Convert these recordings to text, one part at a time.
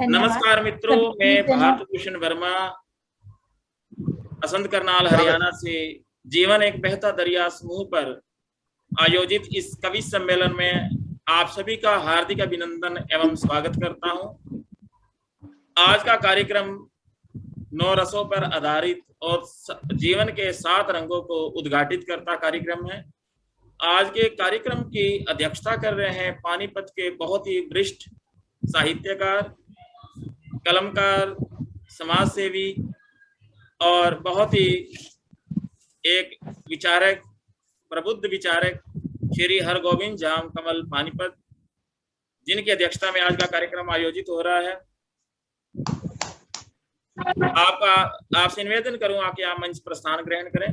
नमस्कार मित्रों, मैं भारत भूषण वर्मा असंत करनाल हरियाणा से जीवन एक बहता दरिया समूह पर आयोजित इस कवि सम्मेलन में आप सभी का हार्दिक अभिनंदन एवं स्वागत करता हूं। आज का कार्यक्रम 9 रसों पर आधारित और जीवन के 7 रंगों को उद्घाटित करता कार्यक्रम है। आज के कार्यक्रम की अध्यक्षता कर रहे हैं पानीपत के बहुत ही वरिष्ठ साहित्यकार, कलमकार, समाज सेवी और बहुत ही एक विचारक, प्रबुद्ध विचारक श्री हरगोविंद जाम कमल पानीपत, जिनकी अध्यक्षता में आज का कार्यक्रम आयोजित हो रहा है। आपसे निवेदन करूंगा कि आप मंच प्रस्थान ग्रहण करें।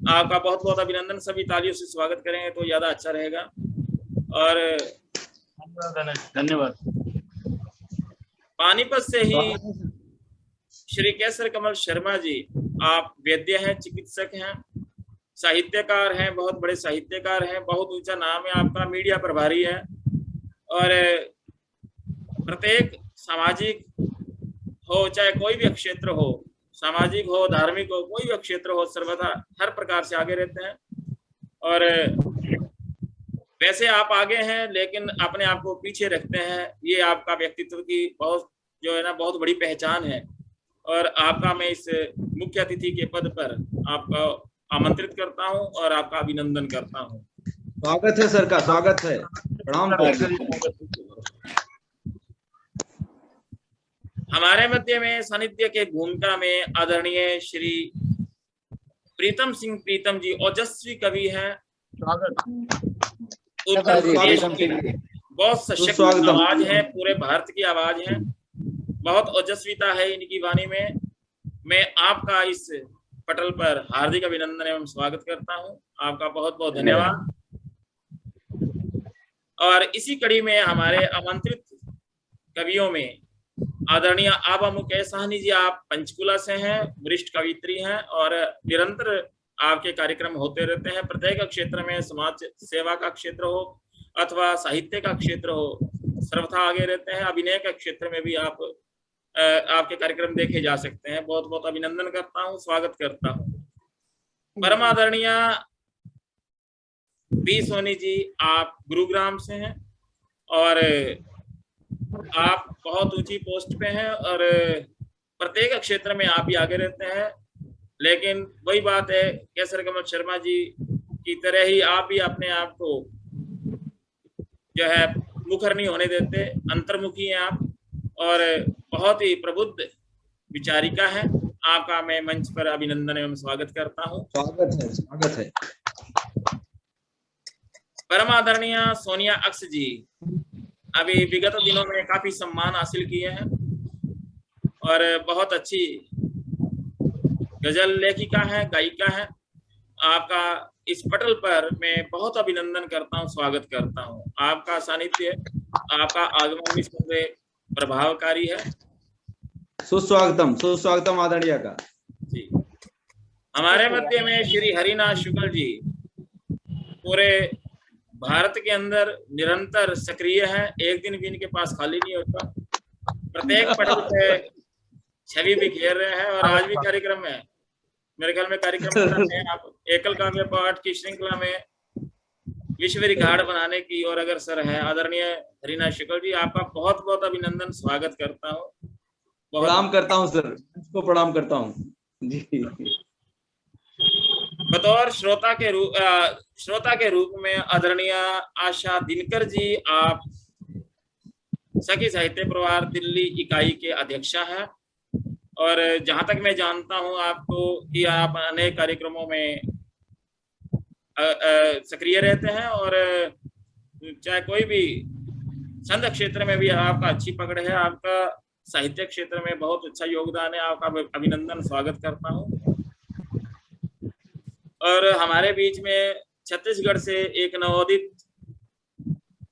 आपका बहुत बहुत अभिनंदन, सभी तालियों से स्वागत करेंगे तो ज्यादा अच्छा रहेगा। और धन्यवाद। पानीपत से ही श्री केसर कमल शर्मा जी, आप वैद्य हैं, चिकित्सक हैं, साहित्यकार हैं, बहुत बड़े साहित्यकार हैं, बहुत ऊंचा नाम है आपका, मीडिया प्रभारी है और प्रत्येक सामाजिक हो, चाहे कोई भी क्षेत्र हो, सामाजिक हो, धार्मिक हो, कोई भी क्षेत्र हो, सर्वथा हर प्रकार से आगे रहते हैं। और वैसे आप आगे हैं लेकिन अपने आप को पीछे रखते हैं, ये आपका व्यक्तित्व की बहुत जो है ना बहुत बड़ी पहचान है। और आपका मैं इस मुख्य अतिथि के पद पर आपको आमंत्रित करता हूं और आपका अभिनंदन करता हूं। स्वागत है सर का, स्वागत है, प्रणाम। हमारे मध्य में सानिध्य के भूमिका में आदरणीय श्री प्रीतम सिंह प्रीतम जी, ओजस्वी कवि हैं, उत्तर प्रदेश की बहुत सशक्त आवाज है, पूरे भारत की आवाज है, बहुत ओजस्विता है इनकी वाणी में। मैं आपका इस पटल पर हार्दिक अभिनंदन एवं स्वागत करता हूं। आपका बहुत बहुत धन्यवाद। और इसी कड़ी में हमारे आमंत्रित कवियों में आदरणीय आबा मुकेश साहनी जी, आप पंचकुला से हैं, वरिष्ठ कवित्री हैं और निरंतर आपके कार्यक्रम होते रहते हैं। प्रत्येक क्षेत्र में, समाज सेवा का क्षेत्र हो अथवा साहित्य का क्षेत्र हो, सर्वथा आगे रहते हैं। अभिनय के क्षेत्र में भी आपके कार्यक्रम देखे जा सकते हैं। बहुत बहुत अभिनंदन करता हूं, स्वागत करता हूं। परम आदरणीय पी सोनी जी, आप गुरुग्राम से हैं और आप बहुत ऊंची पोस्ट पे हैं और प्रत्येक क्षेत्र में आप ही आगे रहते हैं। लेकिन वही बात है, केसर कमल शर्मा जी की तरह ही आप भी अपने आप को जो है मुखर नहीं होने देते, अंतर्मुखी हैं आप और बहुत ही प्रबुद्ध विचारिका है। आपका मैं मंच पर अभिनंदन एवं स्वागत करता हूं। स्वागत है, स्वागत है। परम आदरणीय सोनिया अक्स जी, अभी विगत दिनों में काफी सम्मान हासिल किए हैं और बहुत अच्छी गजल लेखिका है, गायिका है। आपका इस पटल पर मैं बहुत अभिनंदन करता हूं, स्वागत करता हूं। आपका सानिध्य, आपका आगमन भी प्रभावकारी है। सुस्वागतम, सुस्वागतम आदरणीय का जी। हमारे मध्य में श्री हरिनाथ शुक्ल जी, पूरे भारत के अंदर निरंतर सक्रिय है, एक दिन भी इनके पास खाली नहीं होता, प्रत्येक पटल पे छवि बिखेर रहे हैं और आज भी कार्यक्रम है। मेरे ख्याल में कार्यक्रम कर रहे हैं आप एकल काव्य पाठ की श्रृंखला में विश्व रिकॉर्ड बनाने की और अग्रसर है। आदरणीय हरिनाथ शुक्ल जी, आपका बहुत बहुत अभिनंदन, स्वागत करता हूँ। प्रणाम करता हूँ सर, इसको प्रणाम करता हूँ जी। बतौर श्रोता के रूप में आदरणीय आशा दिनकर जी, आप सखी साहित्य परिवार दिल्ली इकाई के अध्यक्षा हैं और जहां तक मैं जानता हूं आपको कि आप अनेक कार्यक्रमों में सक्रिय रहते हैं और चाहे कोई भी छंद क्षेत्र में भी आपका अच्छी पकड़ है, आपका साहित्य क्षेत्र में बहुत अच्छा योगदान है। आपका अभिनंदन, स्वागत करता हूं। और हमारे बीच में छत्तीसगढ़ से एक नवोदित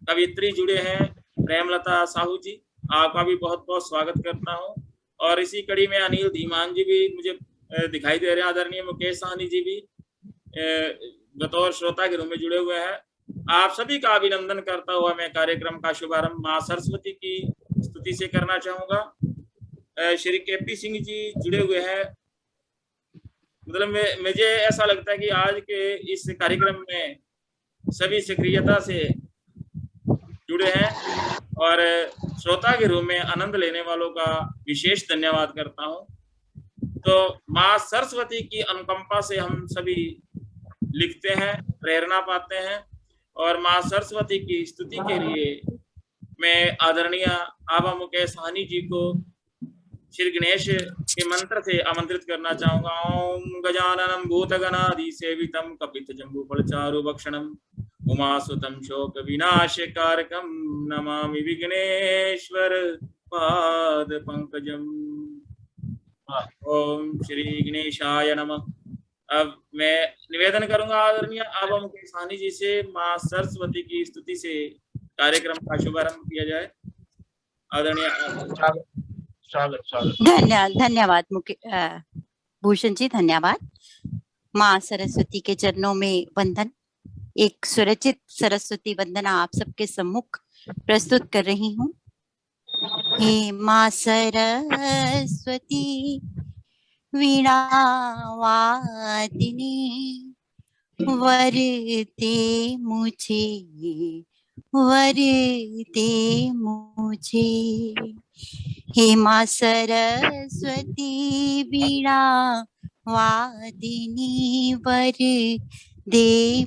कवित्री जुड़े हैं, प्रेमलता साहू जी, आपका भी बहुत बहुत स्वागत करता हूं। और इसी कड़ी में अनिल धीमान जी भी मुझे दिखाई दे रहे हैं। आदरणीय मुकेश साहनी जी भी बतौर श्रोता के रूप में जुड़े हुए हैं। आप सभी का अभिनंदन करता हुआ मैं कार्यक्रम का शुभारंभ मां सरस्वती की स्तुति से करना चाहूंगा। श्री केपी सिंह जी जुड़े हुए हैं। मतलब मुझे ऐसा लगता है कि आज के इस कार्यक्रम में सभी सक्रियता से जुड़े हैं और श्रोता के रूप में आनंद लेने वालों का विशेष धन्यवाद करता हूं। तो माँ सरस्वती की अनुकंपा से हम सभी लिखते हैं, प्रेरणा पाते हैं और माँ सरस्वती की स्तुति के लिए मैं आदरणीय आबा मुकेश साहनी जी को श्री गणेश के मंत्र से आमंत्रित करना चाहूंगा। ओम गजाननम भूतगणाधि सेवितम कपित जम्बूफलचारु भक्षणम उमासुतम शोक विनाशकारकम नमामि विघ्नेश्वर पाद पंकजम। ओम श्री गणेशाय नमः। अब मैं निवेदन करूंगा आदरणीय आबा मुकेश साहनी जी से माँ सरस्वती की स्तुति से कार्यक्रम का शुभारंभ किया जाए। आदरणीय धन्यवाद भूषण जी, धन्यवाद। माँ सरस्वती के चरणों में वंदन। एक स्वरचित सरस्वती वंदना आप सबके सम्मुख प्रस्तुत कर रही हूँ। हे माँ सरस्वती वीणा वादिनी वरते मुझे। हे माँ सरस्वती वीणा वादिनी वर दे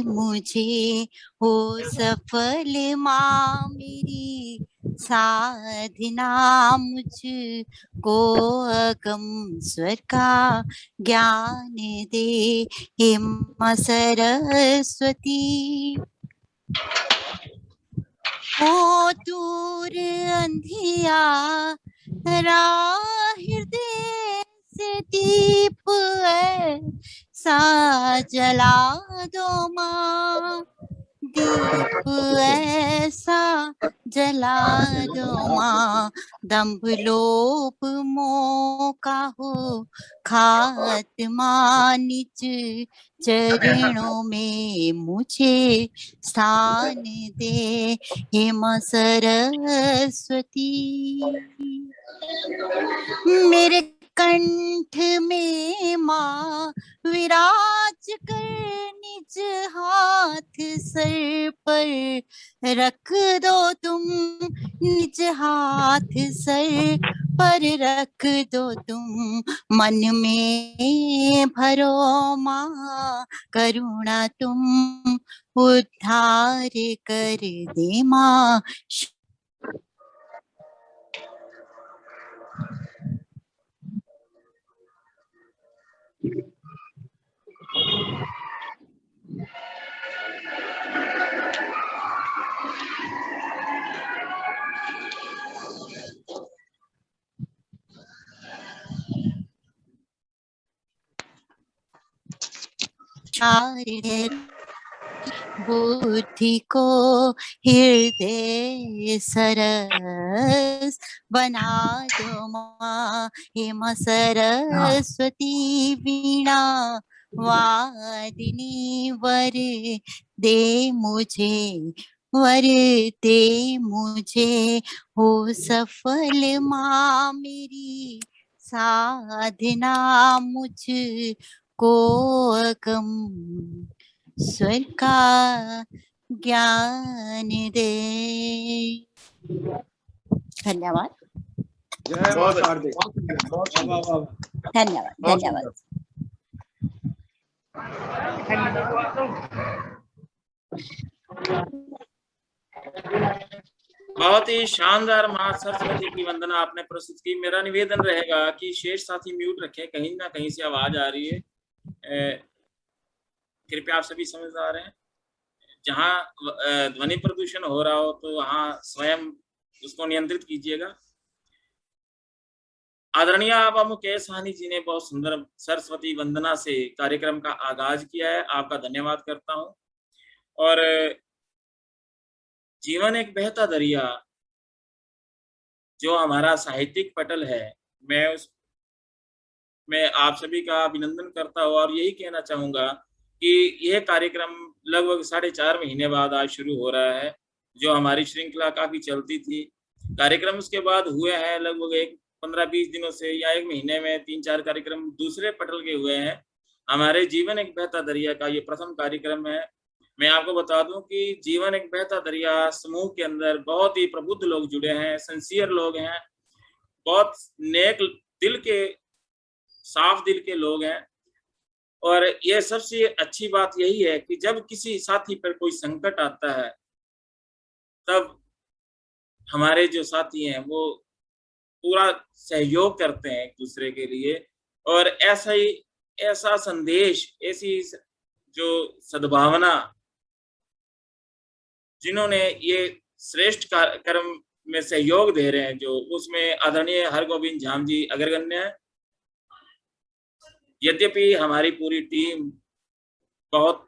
मुझे हो सफल माँ मेरी साधना, मुझ को अगम स्वर का ज्ञान दे। हे माँ सरस्वती ओ दूर अंधियारा हृदय से दीप ऐसा जला दो माँ, दीप ऐसा जला दो माँ। दंभ लोभ मोह का हो खात्मा, निज चरणों में मुझे स्थान दे। हे माँ सरस्वती मेरे कंठ में माँ विराज कर निज हाथ सर पर रख दो तुम, निज हाथ सर पर रख दो तुम। मन में भरो माँ करुणा तुम, उद्धार कर दे माँ। बुद्धि को हृदय सरस बना दो माँ। हे माँ सरस्वती वीणा वादिनी वर दे मुझे हो सफल माँ मेरी साधना, मुझ को अगम स्वर का ज्ञान दे। धन्यवाद धन्यवाद। बहुत ही शानदार माँ सरस्वती की वंदना आपने प्रस्तुत की। मेरा निवेदन रहेगा कि शेष साथी म्यूट रखें, कहीं ना कहीं से आवाज आ रही है। कृपया आप सभी समझदार हैं, जहाँ ध्वनि प्रदूषण हो रहा हो तो वहाँ स्वयं उसको नियंत्रित कीजिएगा। आदरणीय आबा मुकेश साहनी जी ने बहुत सुंदर सरस्वती वंदना से कार्यक्रम का आगाज किया है, आपका धन्यवाद करता हूं। और जीवन एक बहता दरिया जो हमारा साहित्यिक पटल है, मैं आप सभी का अभिनंदन करता हूं और यही कहना चाहूंगा कि यह कार्यक्रम लगभग 4.5 महीने बाद आज शुरू हो रहा है जो हमारी श्रृंखला काफी चलती थी। कार्यक्रम उसके बाद हुए हैं लगभग 15-20 दिनों से, या 1 महीने में 3-4 कार्यक्रम दूसरे पटल के हुए हैं। हमारे जीवन एक बहता दरिया का ये प्रथम कार्यक्रम है। मैं आपको बता दूं कि जीवन एक बहता दरिया समूह के अंदर बहुत ही प्रबुद्ध लोग जुड़े हैं, सिंसियर लोग हैं, बहुत नेक दिल के, साफ दिल के लोग हैं। और ये सबसे अच्छी बात यही है कि जब किसी साथी पर कोई संकट आता है, तब हमारे जो साथी हैं वो पूरा सहयोग करते हैं एक दूसरे के लिए। और ऐसा संदेश, ऐसी जो सद्भावना, जिन्होंने ये श्रेष्ठ कर्म में सहयोग दे रहे हैं, जो उसमें आदरणीय हरगोविंद झाम जी अग्रगण्य है। यद्यपि हमारी पूरी टीम बहुत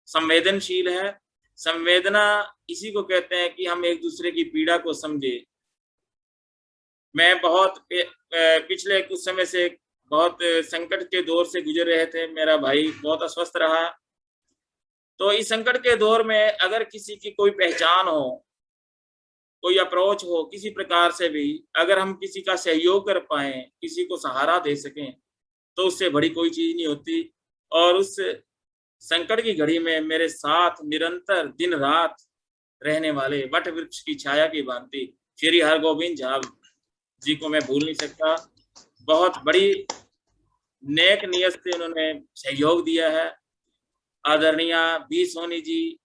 संवेदनशील है। संवेदना इसी को कहते हैं कि हम एक दूसरे की पीड़ा को समझे। मैं बहुत पिछले कुछ समय से बहुत संकट के दौर से गुजर रहे थे। मेरा भाई बहुत अस्वस्थ रहा। तो इस संकट के दौर में अगर किसी की कोई पहचान हो, कोई अप्रोच हो, किसी प्रकार से भी अगर हम किसी का सहयोग कर पाए, किसी को सहारा दे सकें, तो उससे बड़ी कोई चीज नहीं होती। और उस संकट की घड़ी में मेरे साथ निरंतर दिन रात रहने वाले वट वृक्ष की छाया की भांति श्री हरगोविंद झाम जी को मैं भूल नहीं सकता। बहुत बड़ी नेक नियत से उन्होंने सहयोग दिया है। आदरणीय बी सोनी जी,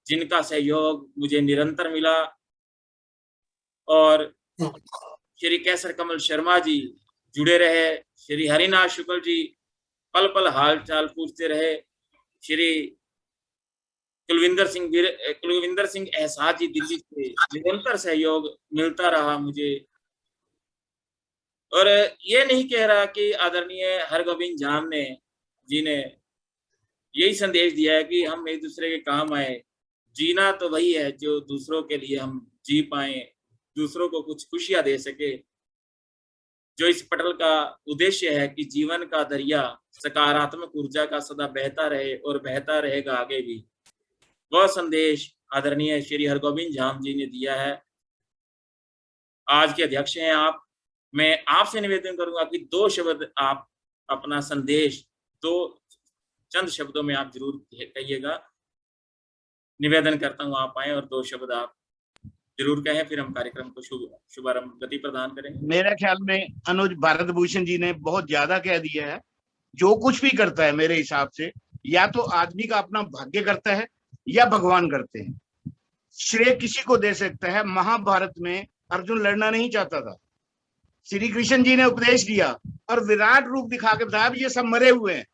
जिनका सहयोग मुझे निरंतर मिला, और श्री केसर कमल शर्मा जी जुड़े रहे। श्री हरिनाथ शुक्ल जी पल पल हाल चाल पूछते रहे। श्री कुलविंदर सिंह एहसास जी दिल्ली से निरंतर सहयोग मिलता रहा मुझे। और ये नहीं कह रहा कि आदरणीय हरगोविंद झाम जी ने यही संदेश दिया है कि हम एक दूसरे के काम आए। जीना तो वही है जो दूसरों के लिए हम जी पाए, दूसरों को कुछ खुशियां दे सके। जो इस पटल का उद्देश्य है कि जीवन का दरिया सकारात्मक ऊर्जा का सदा बहता रहे और बहता रहेगा आगे भी, वह संदेश आदरणीय श्री हरगोविंद झाम जी ने दिया है। आज के अध्यक्ष हैं आप। मैं आपसे निवेदन करूंगा कि 2 शब्द आप अपना संदेश 2 चंद शब्दों में आप जरूर कहिएगा। निवेदन करता हूं आप आए और 2 शब्द आप जरूर कहें, फिर हम कार्यक्रम को शुभारंभ गति प्रदान करेंगे। मेरे ख्याल में अनुज भारत भूषण जी ने बहुत ज्यादा कह दिया है। जो कुछ भी करता है मेरे हिसाब से या तो आदमी का अपना भाग्य करता है या भगवान करते हैं। श्रेय किसी को दे सकता है। महाभारत में अर्जुन लड़ना नहीं चाहता था, श्री कृष्ण जी ने उपदेश दिया और विराट रूप दिखा के बताया ये सब मरे हुए हैं,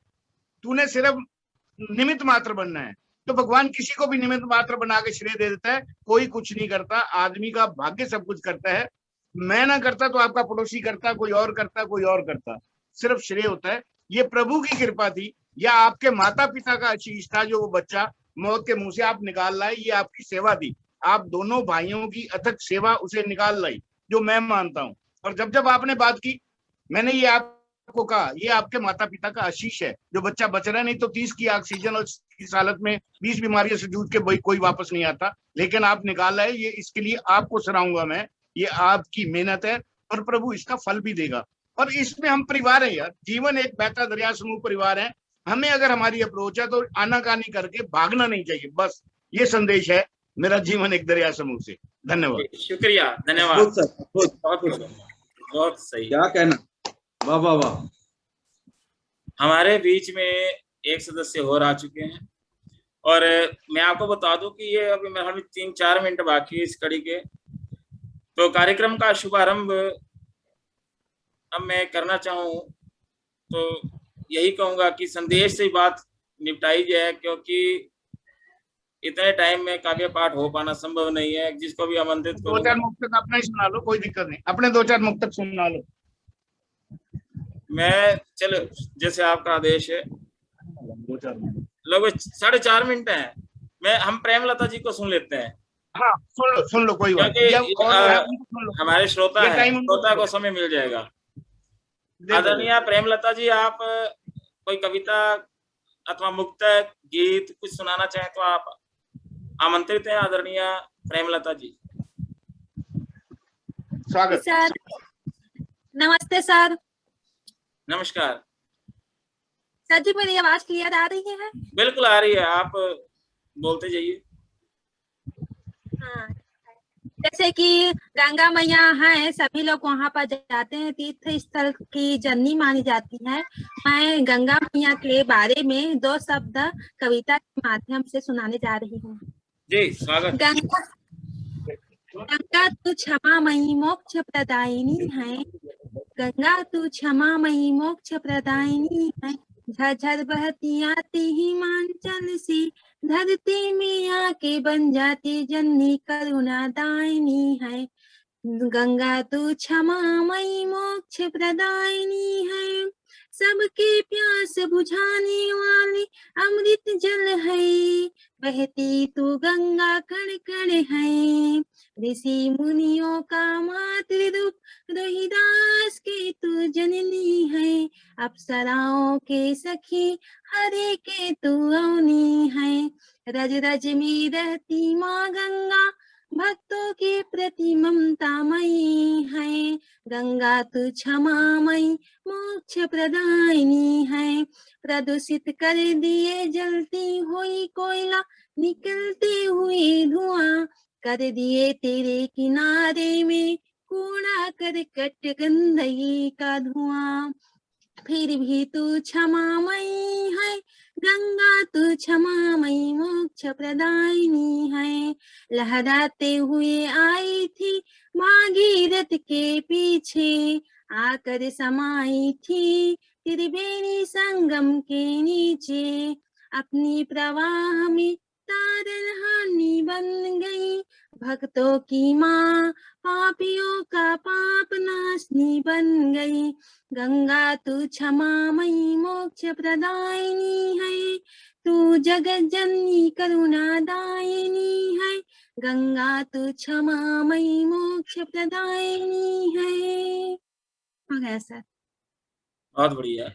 तूने सिर्फ निमित्त मात्र बनना है। तो भगवान किसी को भी निमित्त मात्र बना के श्रेय दे देता है। कोई कुछ नहीं करता, आदमी का भाग्य सब कुछ करता है। मैं ना करता तो आपका पड़ोसी करता, कोई और करता, कोई और करता, सिर्फ श्रेय होता है। ये प्रभु की कृपा थी या आपके माता पिता का आशीष था जो वो बच्चा मौत के मुंह से आप निकाल लाए। ये आपकी सेवा थी, आप दोनों भाइयों की अथक सेवा उसे निकाल लाई, जो मैं मानता हूँ। और जब जब आपने बात की, मैंने ये आपको कहा ये आपके माता पिता का आशीष है। जो बच्चा बच रहा है, नहीं तो 30 की ऑक्सीजन और इस हालत में 20 बीमारियों से जूझ के कोई वापस नहीं आता, लेकिन आप निकाला है। ये इसके लिए आपको सराहूंगा मैं। ये आपकी मेहनत है और प्रभु इसका फल भी देगा। और इसमें हम परिवार है यार, जीवन एक बहता दरिया समूह परिवार है। हमें अगर हमारी अप्रोच है तो आनाकानी करके भागना नहीं चाहिए। बस ये संदेश है मेरा जीवन एक दरिया समूह से। धन्यवाद। शुक्रिया, धन्यवाद। बहुत सही, क्या कहना, वाह वाह वाह। हमारे बीच में एक सदस्य और आ चुके हैं और मैं आपको बता दूं कि ये अभी मेरे 3-4 मिनट बाकी है इस कड़ी के। तो कार्यक्रम का शुभारंभ अब मैं करना चाहूँ तो यही कहूंगा कि संदेश से बात निपटाई जाए, क्योंकि इतने टाइम में काव्य पाठ हो पाना संभव नहीं है। जिसको भी आमंत्रित करूं, 2-4 मुक्तक अपना ही सुना लो, कोई दिक्कत नहीं, अपने 2-4 मुक्तक सुना लो। मैं चलो जैसे आपका आदेश है। लगभग 4.5 मिनट है। हम प्रेमलता जी को सुन लेते हैं। हाँ सुन लो कोई बात नहीं, हमारे श्रोता है, श्रोता को समय मिल जाएगा। आदरणीय प्रेमलता जी, आप कोई कविता अथवा मुक्तक गीत कुछ सुनाना चाहें तो आप आमंत्रित हैं। आदरणीय प्रेमलता जी, स्वागत। सर नमस्ते सर। नमस्कार। सर जी मेरी आवाज क्लियर आ रही है? बिल्कुल आ रही है, आप बोलते जाइए। हाँ, जैसे कि गंगा मैया है, सभी लोग वहां पर जाते हैं, तीर्थ स्थल की जननी मानी जाती है। मैं गंगा मैया के बारे में 2 शब्द कविता के माध्यम से सुनाने जा रही हूँ। जी स्वागत। गंगा गंगा तू क्षमामयी मोक्ष प्रदायिनी है, गंगा तू क्षमामयी मोक्ष प्रदायिनी है। झरझर बहती आती हिमाचल से, धरती में आके बन जाती जननी करुणा दायिनी है। गंगा तू क्षमामयी मोक्ष प्रदायिनी है, सबके प्यास बुझाने वाली अमृत जल है। बहती तू गंगा कण कण है, ऋषि मुनियों का मातृ रूप, रोहिदास के तू जननी है। अप्सराओं के सखी हरे के तू अवनी है। रज रज में रहती माँ गंगा, भक्तों के प्रति ममतामयी है। गंगा तू क्षमामयी मोक्ष प्रदायिनी है। प्रदूषित कर दिए जलती हुई कोयला, निकलते हुए धुआं, कर दिए तेरे किनारे में कूड़ा करकट गंदगी का धुआं। फिर भी तू क्षमामयी है, गंगा तू क्षमामयी मोक्ष प्रदायिनी है। लहराते हुए आई थी भागीरथ के पीछे, आकर समाई थी त्रिवेणी संगम के नीचे। अपनी प्रवाह में तारनहानी बन गई, भक्तों की माँ पापियों का पाप नाशनी बन गई। गंगा तू क्षमामयी मोक्ष प्रदायिनी है, तू जगत जननी करुणा दायिनी है। गंगा तू क्षमामयी मोक्ष प्रदायिनी है। हो गया सर। बहुत बढ़िया,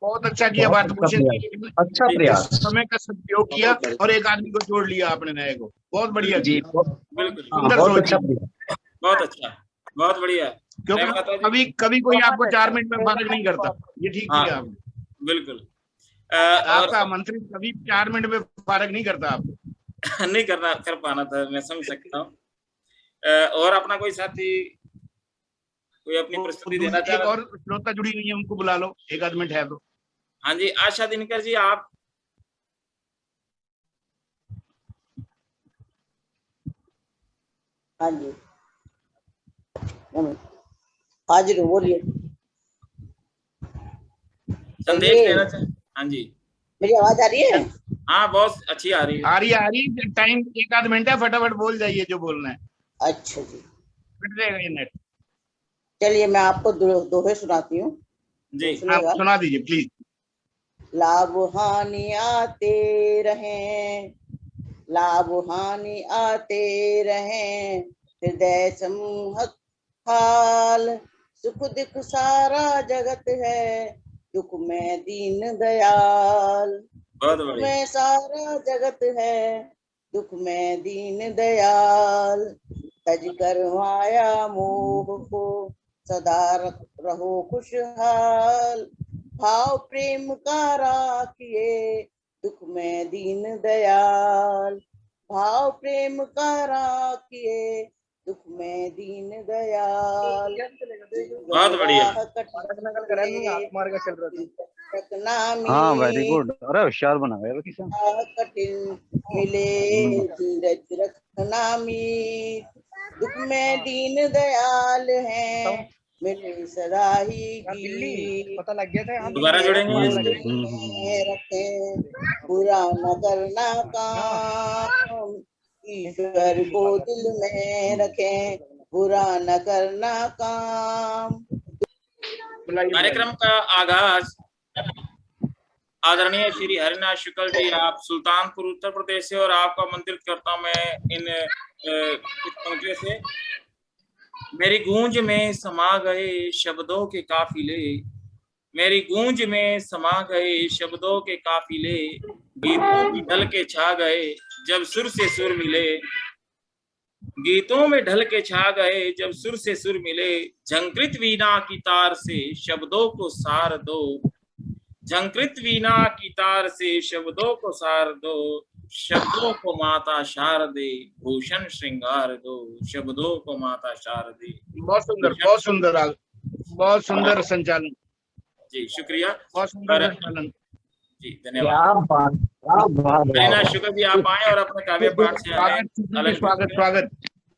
बहुत अच्छा किया भारत भूषण जी। अच्छा प्रयास। समय का सदुपयोग किया और एक आदमी को जोड़ लिया आपने नए को, बहुत बढ़िया जी किया। बिल्कुल सुंदर बहुत सोच अच्छा है। प्रयास। बहुत अच्छा, बहुत बढ़िया। क्योंकि प्रेमलता जी, कभी कभी कोई आपको 4 मिनट में फारग नहीं करता, ये ठीक हाँ, किया आपने। बिल्कुल। आपका मंत्री कभी 4 मिनट में फारग नहीं करता आपको। नहीं कर पाना था, मैं समझ सकता हूँ। और अपना कोई साथी कोई अपनी प्रस्तुति देना चाह एक रहा और श्रोता जुड़ी हुई है, उनको बुला लो, एक आध मिनट है तो। हाँ जी, आशा दिनकर जी, आप। हाँ जी, हाजिर हूँ, बोलिए। संदेश देना चाह। हाँ जी, मेरी आवाज आ रही है? हाँ बहुत अच्छी आ रही है। आ रही है। टाइम एक आध मिनट है, फटाफट बोल जाइए जो बोलना है। अच्छा जी, कट जाएगा ये नेट। चलिए मैं आपको दोहे सुनाती हूँ, जी हाँ, सुनिएगा। सुना दीजिए प्लीज। लाभ हानि आते रहें, लाभ हानि आते रहें, हृदय संहत हाल। सुख दुख सारा जगत है, दुख में दीन दयाल। बहुत दुख बढ़िया। में सारा जगत है, दुख में दीन दयाल। तज कर माया मोह को सदा रहो खुशहाल। भाव प्रेम का राखिए, दुख में दीन दयाल। भाव प्रेम का राखिए, दुख में दीन दयाल। बहुत बढ़िया। हाँ वेरी गुड, अरे होशियार बना गया किसान। कठिन मिले धीरज रखना मीत, दुख में दीन दयाल है, मिले सदा ही गीत। पता लग गया था। दोबारा जुड़ेंगे। रखें बुरा न करना काम, ईश्वर को दिल में रखें, बुरा न करना काम। कार्यक्रम का आगाज आदरणीय श्री हरिनाथ शुक्ल जी, आप सुल्तानपुर उत्तर प्रदेश से, और आपको आमंत्रित करता हूं मैं इन कुछ पंक्तियों से। मेरी गूंज में समा गए शब्दों के काफिले, मेरी गूंज में समा गए शब्दों के काफिले, गीतों की ढल के छा गए जब सुर से सुर मिले। गीतों में ढल के छा गए जब सुर से सुर मिले, झंकृत वीणा की तार से शब्दों को सार दो, झंकृत वीणा की तार से शब्दों को सार दो, शब्दों को माता शारदे भूषण श्रृंगार दो, शब्दों को माता शारदे। बहुत सुंदर, बहुत सुंदर, बहुत सुंदर संचालन जी, शुक्रिया, बहुत सुंदर संचालन जी, धन्यवाद। मेरा शुक्र भी आप आए और अपने काव्य पाठ से स्वागत स्वागत स्वागत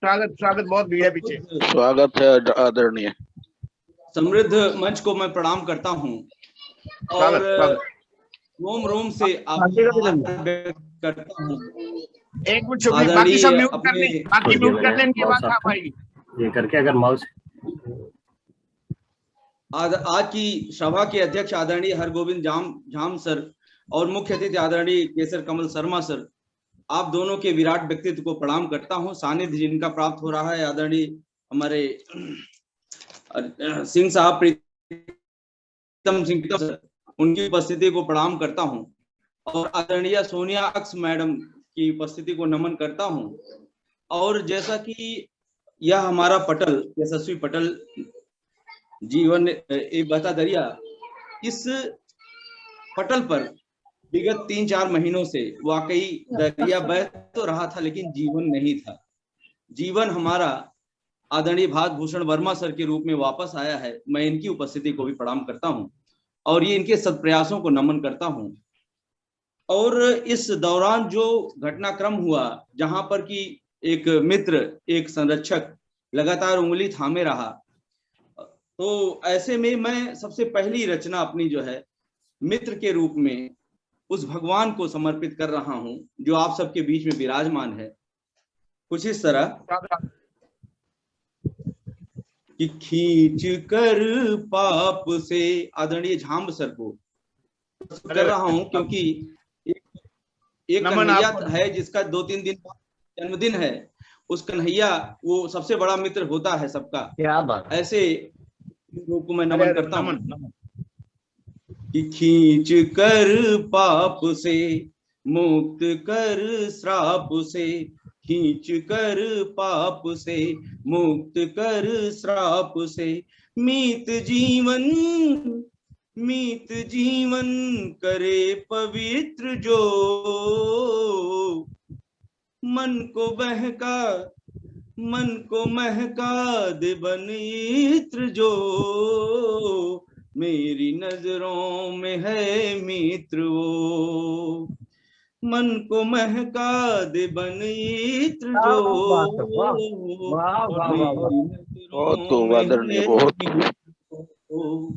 स्वागत स्वागत बहुत भैया पीछे स्वागत है आदरणीय। समृद्ध मंच को मैं प्रणाम करता हूँ और रोम रोम से आभार व्यक्त करता हूँ। एक मिनट, बाकी सब म्यूट कर लें, बाकी म्यूट कर लें इनके बाद आप आइए ये करके। अगर माउस आज की सभा के अध्यक्ष आदरणीय हरगोविंद झाम सर और मुख्य अतिथि आदरणीय केसर कमल शर्मा सर, आप दोनों के विराट व्यक्तित्व को प्रणाम करता हूं। सानिध्य जिनका प्राप्त हो रहा है आदरणीय हमारे सिंह साहब, प्रीतम सिंह सर, उनकी उपस्थिति को प्रणाम करता हूं और आदरणीय सोनिया अक्स मैडम की उपस्थिति को नमन करता हूं। और जैसा कि यह हमारा पटल, यशस्वी पटल जीवन एक बहता दरिया, इस पटल पर विगत 3-4 महीनों से वाकई दरिया बह तो रहा था लेकिन जीवन नहीं था। जीवन हमारा आदरणीय भाग भूषण वर्मा सर के रूप में वापस आया है। मैं इनकी उपस्थिति को भी प्रणाम करता हूं और ये इनके सत्प्रयासों को नमन करता हूं। और इस दौरान जो घटनाक्रम हुआ, जहां पर कि एक मित्र, एक संरक्षक लगातार उंगली थामे रहा, तो ऐसे में मैं सबसे पहली रचना अपनी जो है मित्र के रूप में उस भगवान को समर्पित कर रहा हूं जो आप सबके बीच में विराजमान है। कुछ इस तरह कि खींच कर पाप से, आदरणीय झांब सर को कर रहा हूं क्योंकि एक कन्हैया है जिसका 2-3 दिन बाद जन्मदिन है। उस कन्हैया वो सबसे बड़ा मित्र होता है सबका। क्या बात, ऐसे लोगों को मैं नमन करता हूं कि खींच कर पाप से, मुक्त कर श्राप से, खींच कर पाप से, मुक्त कर श्राप से, मीत जीवन करे पवित्र जो, मन को महका दे बनित्र जो, मेरी नजरों में है मित्र वो, मन को महका दे बनित्र जो,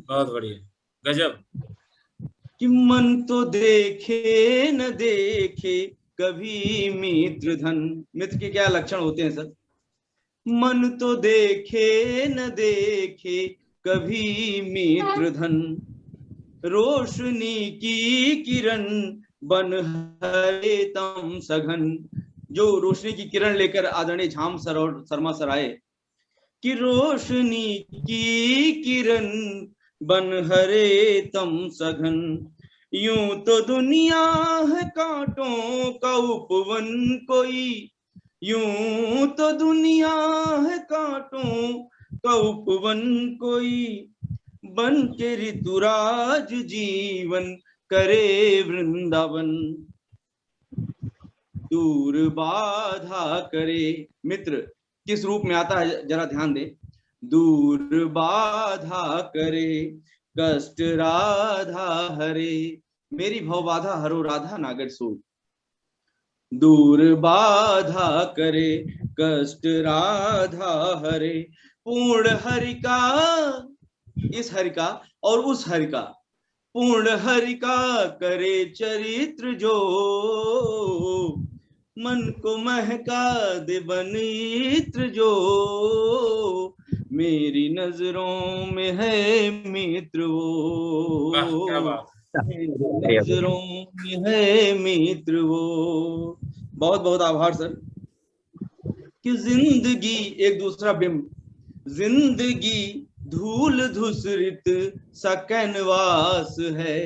बहुत बढ़िया, गजब। कि मन तो देखे न देखे कभी मित्र धन। मित्र के क्या लक्षण होते हैं सर? मन तो देखे न देखे कभी मित्र धन, रोशनी की किरण बन हरे तम सघन। जो रोशनी की किरण लेकर आदरणीय झाम सर और शर्मा सर आए कि रोशनी की किरण बन हरे तम सघन, यूं तो दुनिया है कांटों का उपवन कोई, यूं तो दुनिया है कांटों का उपवन कोई, बन के ऋतुराज जीवन करे वृंदावन, दूर बाधा करे। मित्र किस रूप में आता है जरा ध्यान दे। दूर बाधा करे कष्ट राधा हरे, मेरी भव बाधा हरो राधा नागर सूर। दूर बाधा करे कष्ट राधा हरे, पूर्ण हरि का, इस हरि का और उस हरि का, पूर्ण हरि का करे चरित्र जो, मन को महका दे बनित्र जो, मेरी नजरों में है मित्र वो, नजरों में है मित्र वो। बहुत बहुत आभार सर। कि जिंदगी एक दूसरा बिंब, जिंदगी धूल धूसरित सा कैनवास है,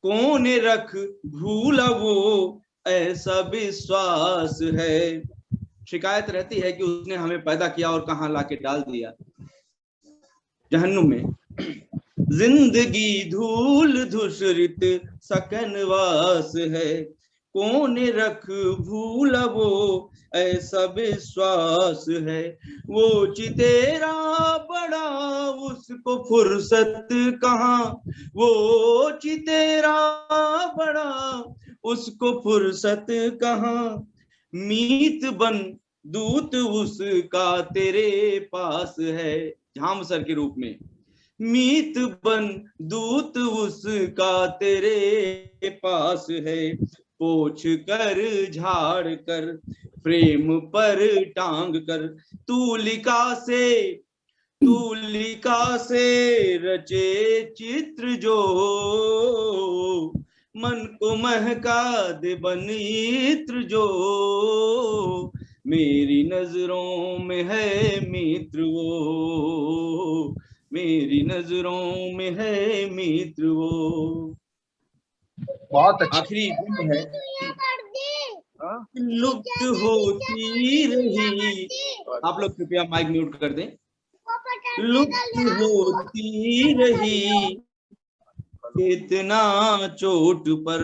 कौन रख भूला वो ऐसा विश्वास है, शिकायत रहती है कि उसने हमें पैदा किया और कहाँ लाके डाल दिया जहन्नुम में। जिंदगी धूल धूसरित सकनवास है, कौन रख भूला वो ऐसा विश्वास है। वो चितेरा बड़ा उसको फुर्सत कहाँ, वो चितेरा बड़ा उसको फुर्सत कहाँ। मीत बन दूत उसका तेरे पास है, झाम सर के रूप में। मीत बन दूत उसका तेरे पास है, पोछ कर झाड़ कर प्रेम पर टांग कर। तूलिका से रचे चित्र जो, मन को महका दे बन इत्र जो। मेरी नजरों में है मित्र वो, मेरी नजरों में है मित्र वो। बहुत अच्छा। आखिरी है, लुप्त होती रही। आप लोग कृपया माइक म्यूट कर दें। लुप्त होती रही इतना चोट पर,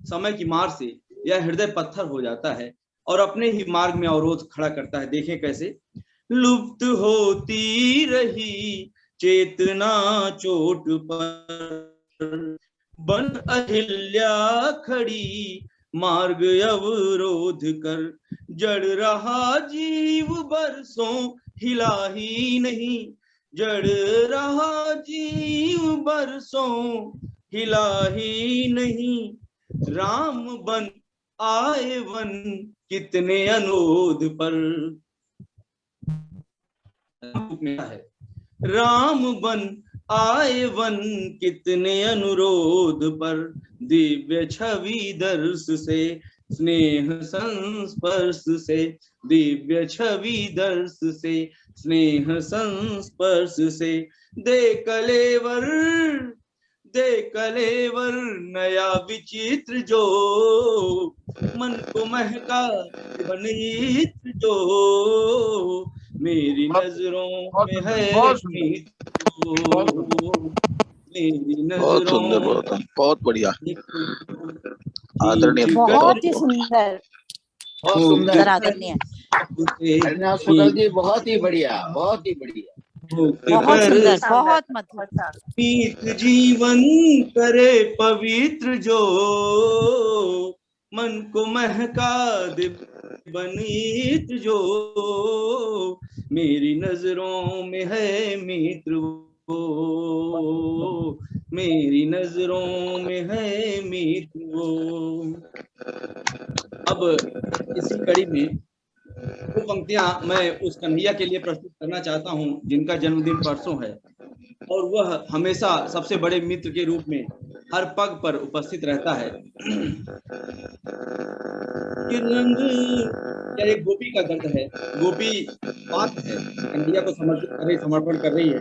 समय की मार से यह हृदय पत्थर हो जाता है और अपने ही मार्ग में अवरोध खड़ा करता है। देखें कैसे। लुप्त होती रही चेतना चोट पर, बन अहिल्या खड़ी मार्ग अवरोध कर। जड़ रहा जीव बरसों हिला ही नहीं, जड़ रहा जीव बरसों हिला ही नहीं। राम बन आए वन कितने अनुरोध पर, है राम बन आए वन कितने अनुरोध पर। दिव्य छवि दर्श से स्नेह संस्पर्श से, दिव्य छवि दर्श से स्नेह संस्पर्श से। दे कलेवर नया विचित्र जो, मन को महका बनित्र जो। मेरी नजरों में है मेरी बहुत सुंदर, नजरों बहुत बढ़िया, आदरणीय, बहुत ही सुंदर, बहुत सुंदर, आदरणीय, हरिनाथ शुक्ल जी, बहुत ही बढ़िया, बहुत ही बढ़िया, बहुत सुंदर, बहुत मधुर। मीत जीवन करे पवित्र जो, मन को महका दे बनित जो। मेरी नजरों में है मित्र वो, मेरी नजरों में है मित्र वो। अब इसी कड़ी में वो पंक्तियां मैं उस कन्हैया के लिए प्रस्तुत करना चाहता हूं जिनका जन्मदिन परसों है, और वह हमेशा सबसे बड़े मित्र के रूप में हर पग पर उपस्थित रहता है। कि रंग, यह एक गोपी का दर्द है। गोपी बात है, कन्हैया को समर्पित कर रही, समर्पण कर रही है।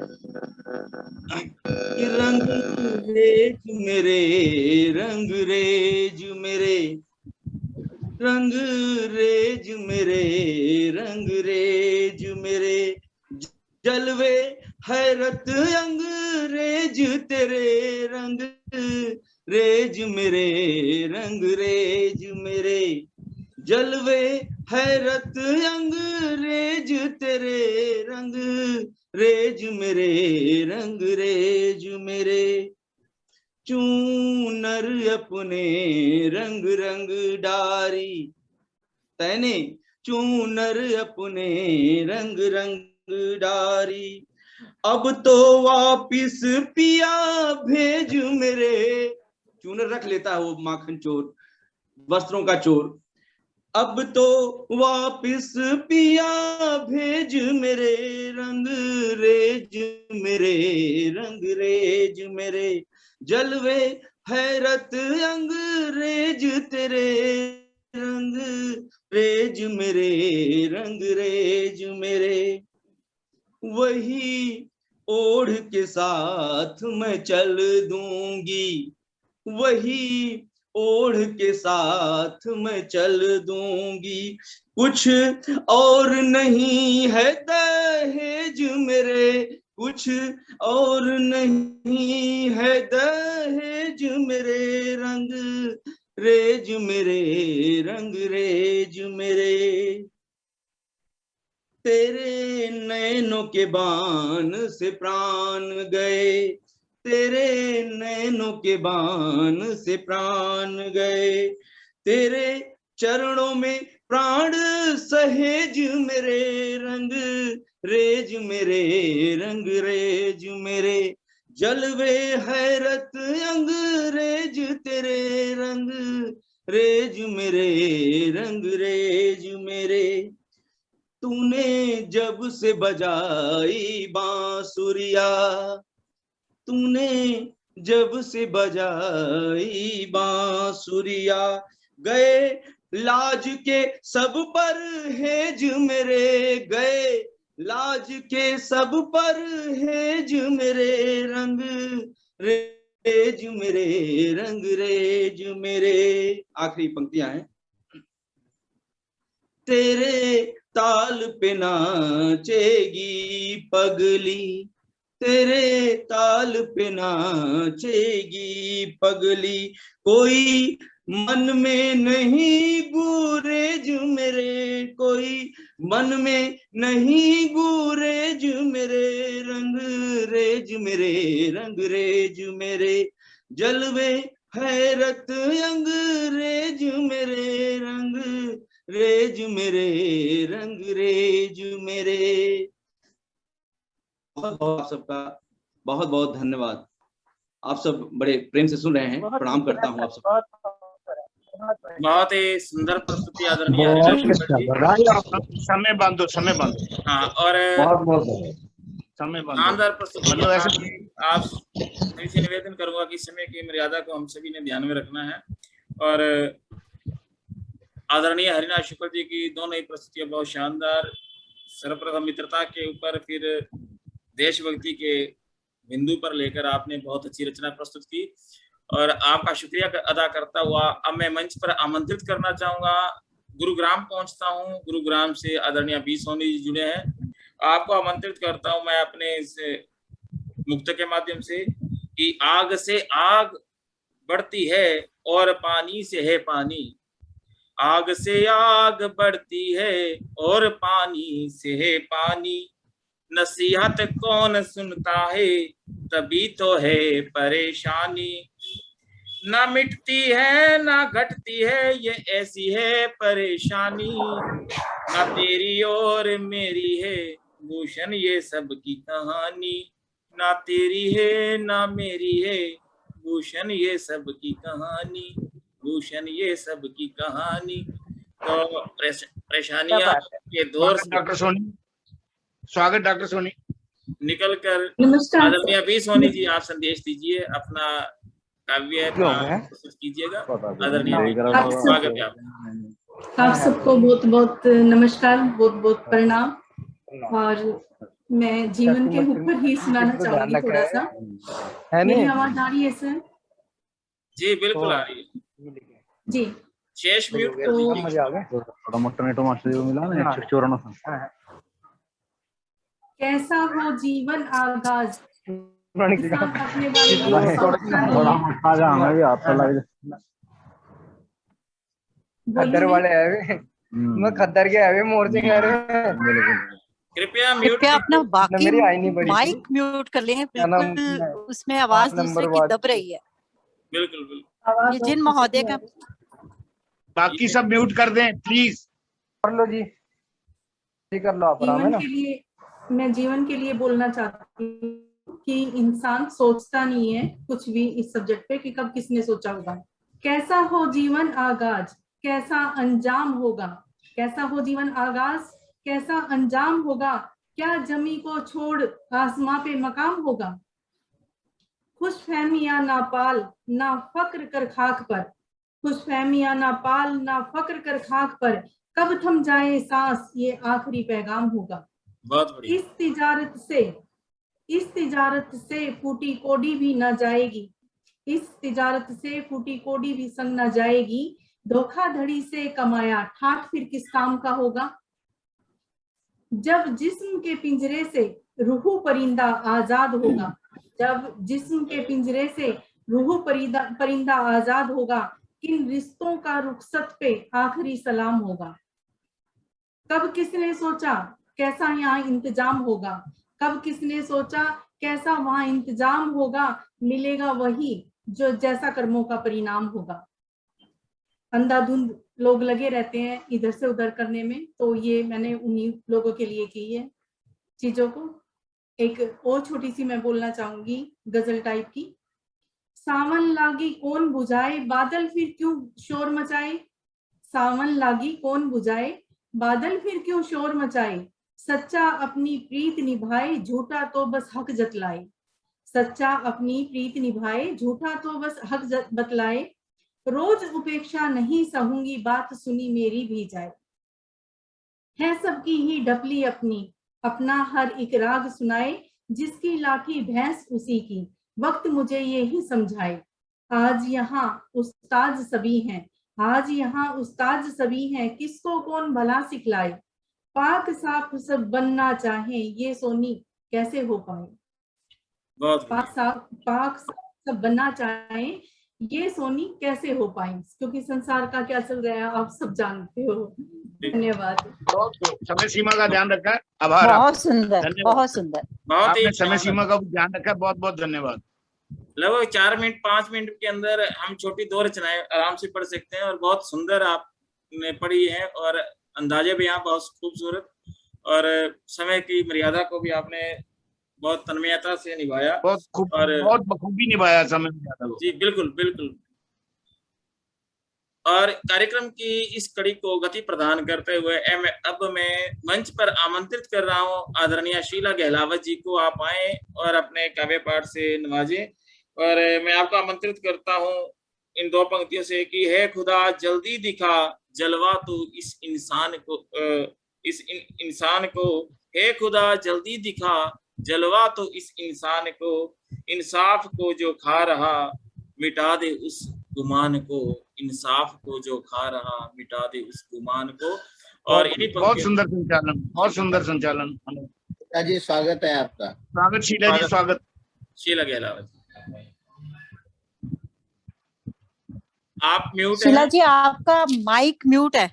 कि रंग रेज मेरे, रंग रेज मेरे, रंग रेज मेरे, रंग रेज मेरे। जलवे हैरत अंग्रेज तेरे, रंग रेज मेरे, रंग रेज मेरे। जलवे हैरत अंग्रेज तेरे, रंग रेज मेरे, रंग रेज मेरे। चूनर अपने रंग रंग डारी, तैने चूनर अपने रंग रंग डारी। अब तो वापिस पिया भेज मेरे, चूनर रख लेता है वो माखन चोर, वस्त्रों का चोर। अब तो वापिस पिया भेज मेरे, रंग रेज मेरे, रंग रेज मेरे। जलवे हैरत अंग्रेज तेरे, रंग रेज मेरे, रंग रेज मेरे। वही ओढ़ के साथ मैं चल दूंगी, वही ओढ़ के साथ मैं चल दूंगी। कुछ और नहीं है दहेज मेरे, कुछ और नहीं है दहेज मेरे, रंग रेज मेरे, रंग रेज मेरे। तेरे नैनों के बाण से प्राण गए, तेरे नैनों के बाण से प्राण गए। तेरे चरणों में प्राण सहेज मेरे, रंग रेज मेरे, रंग रेज मेरे। जलवे हैरत अंग्रेज तेरे, रंग रेज मेरे, रंग रेज मेरे। तूने जब से बजाई बांसुरिया, तूने जब से बजाई बांसुरिया, गए लाज के सब परहेज मेरे, गए लाज के सब परहेज मेरे, रंग रेज मेरे, रंग रेज मेरे। आखिरी पंक्तियां हैं। तेरे ताल पे नाचेगी पगली, तेरे ताल पे नाचेगी पगली। कोई मन में नहीं गुरेज मेरे, कोई मन में नहीं गुरेज मेरे, रंग रेज मेरे, रंग रेज मेरे। जलवे हैरत अंग्रेज मेरे, रंग रेज मेरे, रंग रेज मेरे। बहुत बहुत आप सबका बहुत बहुत धन्यवाद। आप सब बड़े प्रेम से सुन रहे हैं, प्रणाम करता हूँ आप सब। बहुत ही सुंदर प्रस्तुति आदरणीय हरिनाथ शुक्ल जी। समय बांधो, समय बांधो। हाँ, और समय बांधो। शानदार प्रस्तुति मतलब के ऐसे साथ ही आप सभी से निवेदन करूंगा कि समय की मर्यादा को हम सभी ने ध्यान में रखना है। और आदरणीय हरिनाथ शुक्ल जी की दोनों ही प्रस्तुतियां बहुत शानदार, सर्वप्रथम मित्रता के ऊपर, फिर देशभक्ति के बिंदु पर लेकर आपने बहुत अच्छी रचना प्रस्तुत की। और आपका शुक्रिया अदा करता हुआ अब मैं मंच पर आमंत्रित करना चाहूंगा, गुरुग्राम पहुंचता हूं। गुरुग्राम से आदरणीय बी सोनी जी जुड़े हैं। आपको आमंत्रित करता हूं मैं अपने इस मुक्त के माध्यम से कि आग से आग बढ़ती है और पानी से है पानी, आग से आग बढ़ती है और पानी से है पानी। नसीहत कौन सुनता है तभी तो है परेशानी। ना मिटती है ना घटती है ये ऐसी है परेशानी। ना तेरी और मेरी है भूषण ये सब की कहानी। ना तेरी है ना मेरी है भूषण ये सब की कहानी, भूषण ये सब की कहानी। तो परेशानियां के दौर से डॉक्टर सोनी, स्वागत डॉक्टर सोनी। निकल कर आदरणीय बी सोनी जी आप संदेश दीजिए, अपना काव्य प्रस्तुत कीजिएगा। आदरणीय स्वागत है आपका। आप सबको बहुत बहुत नमस्कार, बहुत बहुत प्रणाम। और मैं जीवन के ऊपर ही सुनाना चाहूंगी थोड़ा सा। मेरी आवाज आ रही है सर? जी बिल्कुल आ रही है जी। शेष म्यूट कर दीजिए। कैसा हो जीवन आगाज, अपने बारे में सोचता नहीं है। खद्दर वाले है मैं खद्दर के है मोर्चे कह रहे। कृपया अपना माइक म्यूट कर लें, बिल्कुल उसमें आवाज दूसरे की दब रही है। बिल्कुल बिल्कुल। ये जिन महोदय का बाकी सब म्यूट कर दें प्लीज। कर लो जी, कर लो आप आराम है ना। मैं जीवन के लिए बोलना चाहती हूँ कि इंसान सोचता नहीं है कुछ भी इस सब्जेक्ट पे कि कब किसने सोचा होगा। कैसा हो जीवन आगाज, कैसा अंजाम होगा। कैसा हो जीवन आगाज, कैसा अंजाम होगा। क्या जमी को छोड़ आसमां पे मकाम होगा। खुश फहमियां ना पाल ना फक्र कर खाक पर, खुश फहमियां ना पाल ना फक्र कर खाक पर। कब थम जाए सांस ये आखिरी पैगाम होगा। इस तिजारत से फूटी कोडी भी ना जाएगी, इस तिजारत से फूटी कोड़ी भी संग न जाएगी। धोखाधड़ी से कमाया ठाठ फिर किस काम का होगा। जब जिस्म के पिंजरे से रूह परिंदा आजाद होगा, जब जिस्म के पिंजरे से रूह परिंदा आजाद होगा, किन रिश्तों का रुखसत पे आखिरी सलाम होगा। कब किसने सोचा कैसा यहाँ इंतजाम होगा, कब किसने सोचा कैसा वहां इंतजाम होगा। मिलेगा वही जो जैसा कर्मों का परिणाम होगा। अंधाधुंध लोग लगे रहते हैं इधर से उधर करने में, तो ये मैंने उन्हीं लोगों के लिए की है चीजों को। एक और छोटी सी मैं बोलना चाहूंगी गजल टाइप की। सावन लागी कौन बुझाए बादल फिर क्यों शोर मचाए, सावन लागी कौन बुझाए बादल फिर क्यों शोर मचाए। सच्चा अपनी प्रीत निभाए झूठा तो बस हक जतलाए, सच्चा अपनी प्रीत निभाए झूठा तो बस हक बतलाए। रोज उपेक्षा नहीं सहूंगी बात सुनी मेरी भी जाए। है सबकी ही ढपली अपनी अपना हर एक राग सुनाए, जिसकी लाठी भैंस उसी की वक्त मुझे ये ही समझाए। आज यहाँ उस्ताद सभी हैं, आज यहाँ उस्ताद सभी हैं, किसको कौन भला सिखलाए। पाक साफ सब बनना चाहे ये सोनी कैसे हो पाए। पाक साफ सब बनना चाहे ये सोनी कैसे हो पाए, क्योंकि संसार का क्या चल रहा है आप सब जानते हो। धन्यवाद। समय सीमा का ध्यान रखा है, आभार। बहुत सुंदर, बहुत सुंदर। आपने समय सीमा का ध्यान रखा है, बहुत बहुत धन्यवाद। लगभग 4 मिनट 5 मिनट के अंदर हम छोटी 2 रचनाएं आराम से पढ़ सकते हैं, और बहुत सुंदर आपने पढ़ी है, और अंदाजे भी यहाँ बहुत खूबसूरत, और समय की मर्यादा को भी आपने बहुत तन्मयता से निभाया, बहुत बखूबी निभाया समय मर्यादा को। जी बिल्कुल बिल्कुल। और कार्यक्रम की इस कड़ी को गति प्रदान करते हुए अब मैं मंच पर आमंत्रित कर रहा हूँ आदरणीय शीला गहलावत जी को। आप आए और अपने काव्य पाठ से नवाजें, और मैं आपको आमंत्रित करता हूँ इन 2 पंक्तियों से कि है खुदा जल्दी दिखा जलवा तू इस इंसान को, इस इंसान को, हे खुदा जल्दी दिखा जलवा तो इस इंसान को, इंसाफ को जो खा रहा मिटा दे उस गुमान को, इंसाफ को जो खा रहा मिटा दे उस गुमान को। और इन्हीं बहुत सुंदर संचालन, बहुत सुंदर संचालन। जी स्वागत है आपका। स्वागत शीला जी, स्वागत। शीला गहलावत आप म्यूट शीला जी आपका माइक म्यूट है।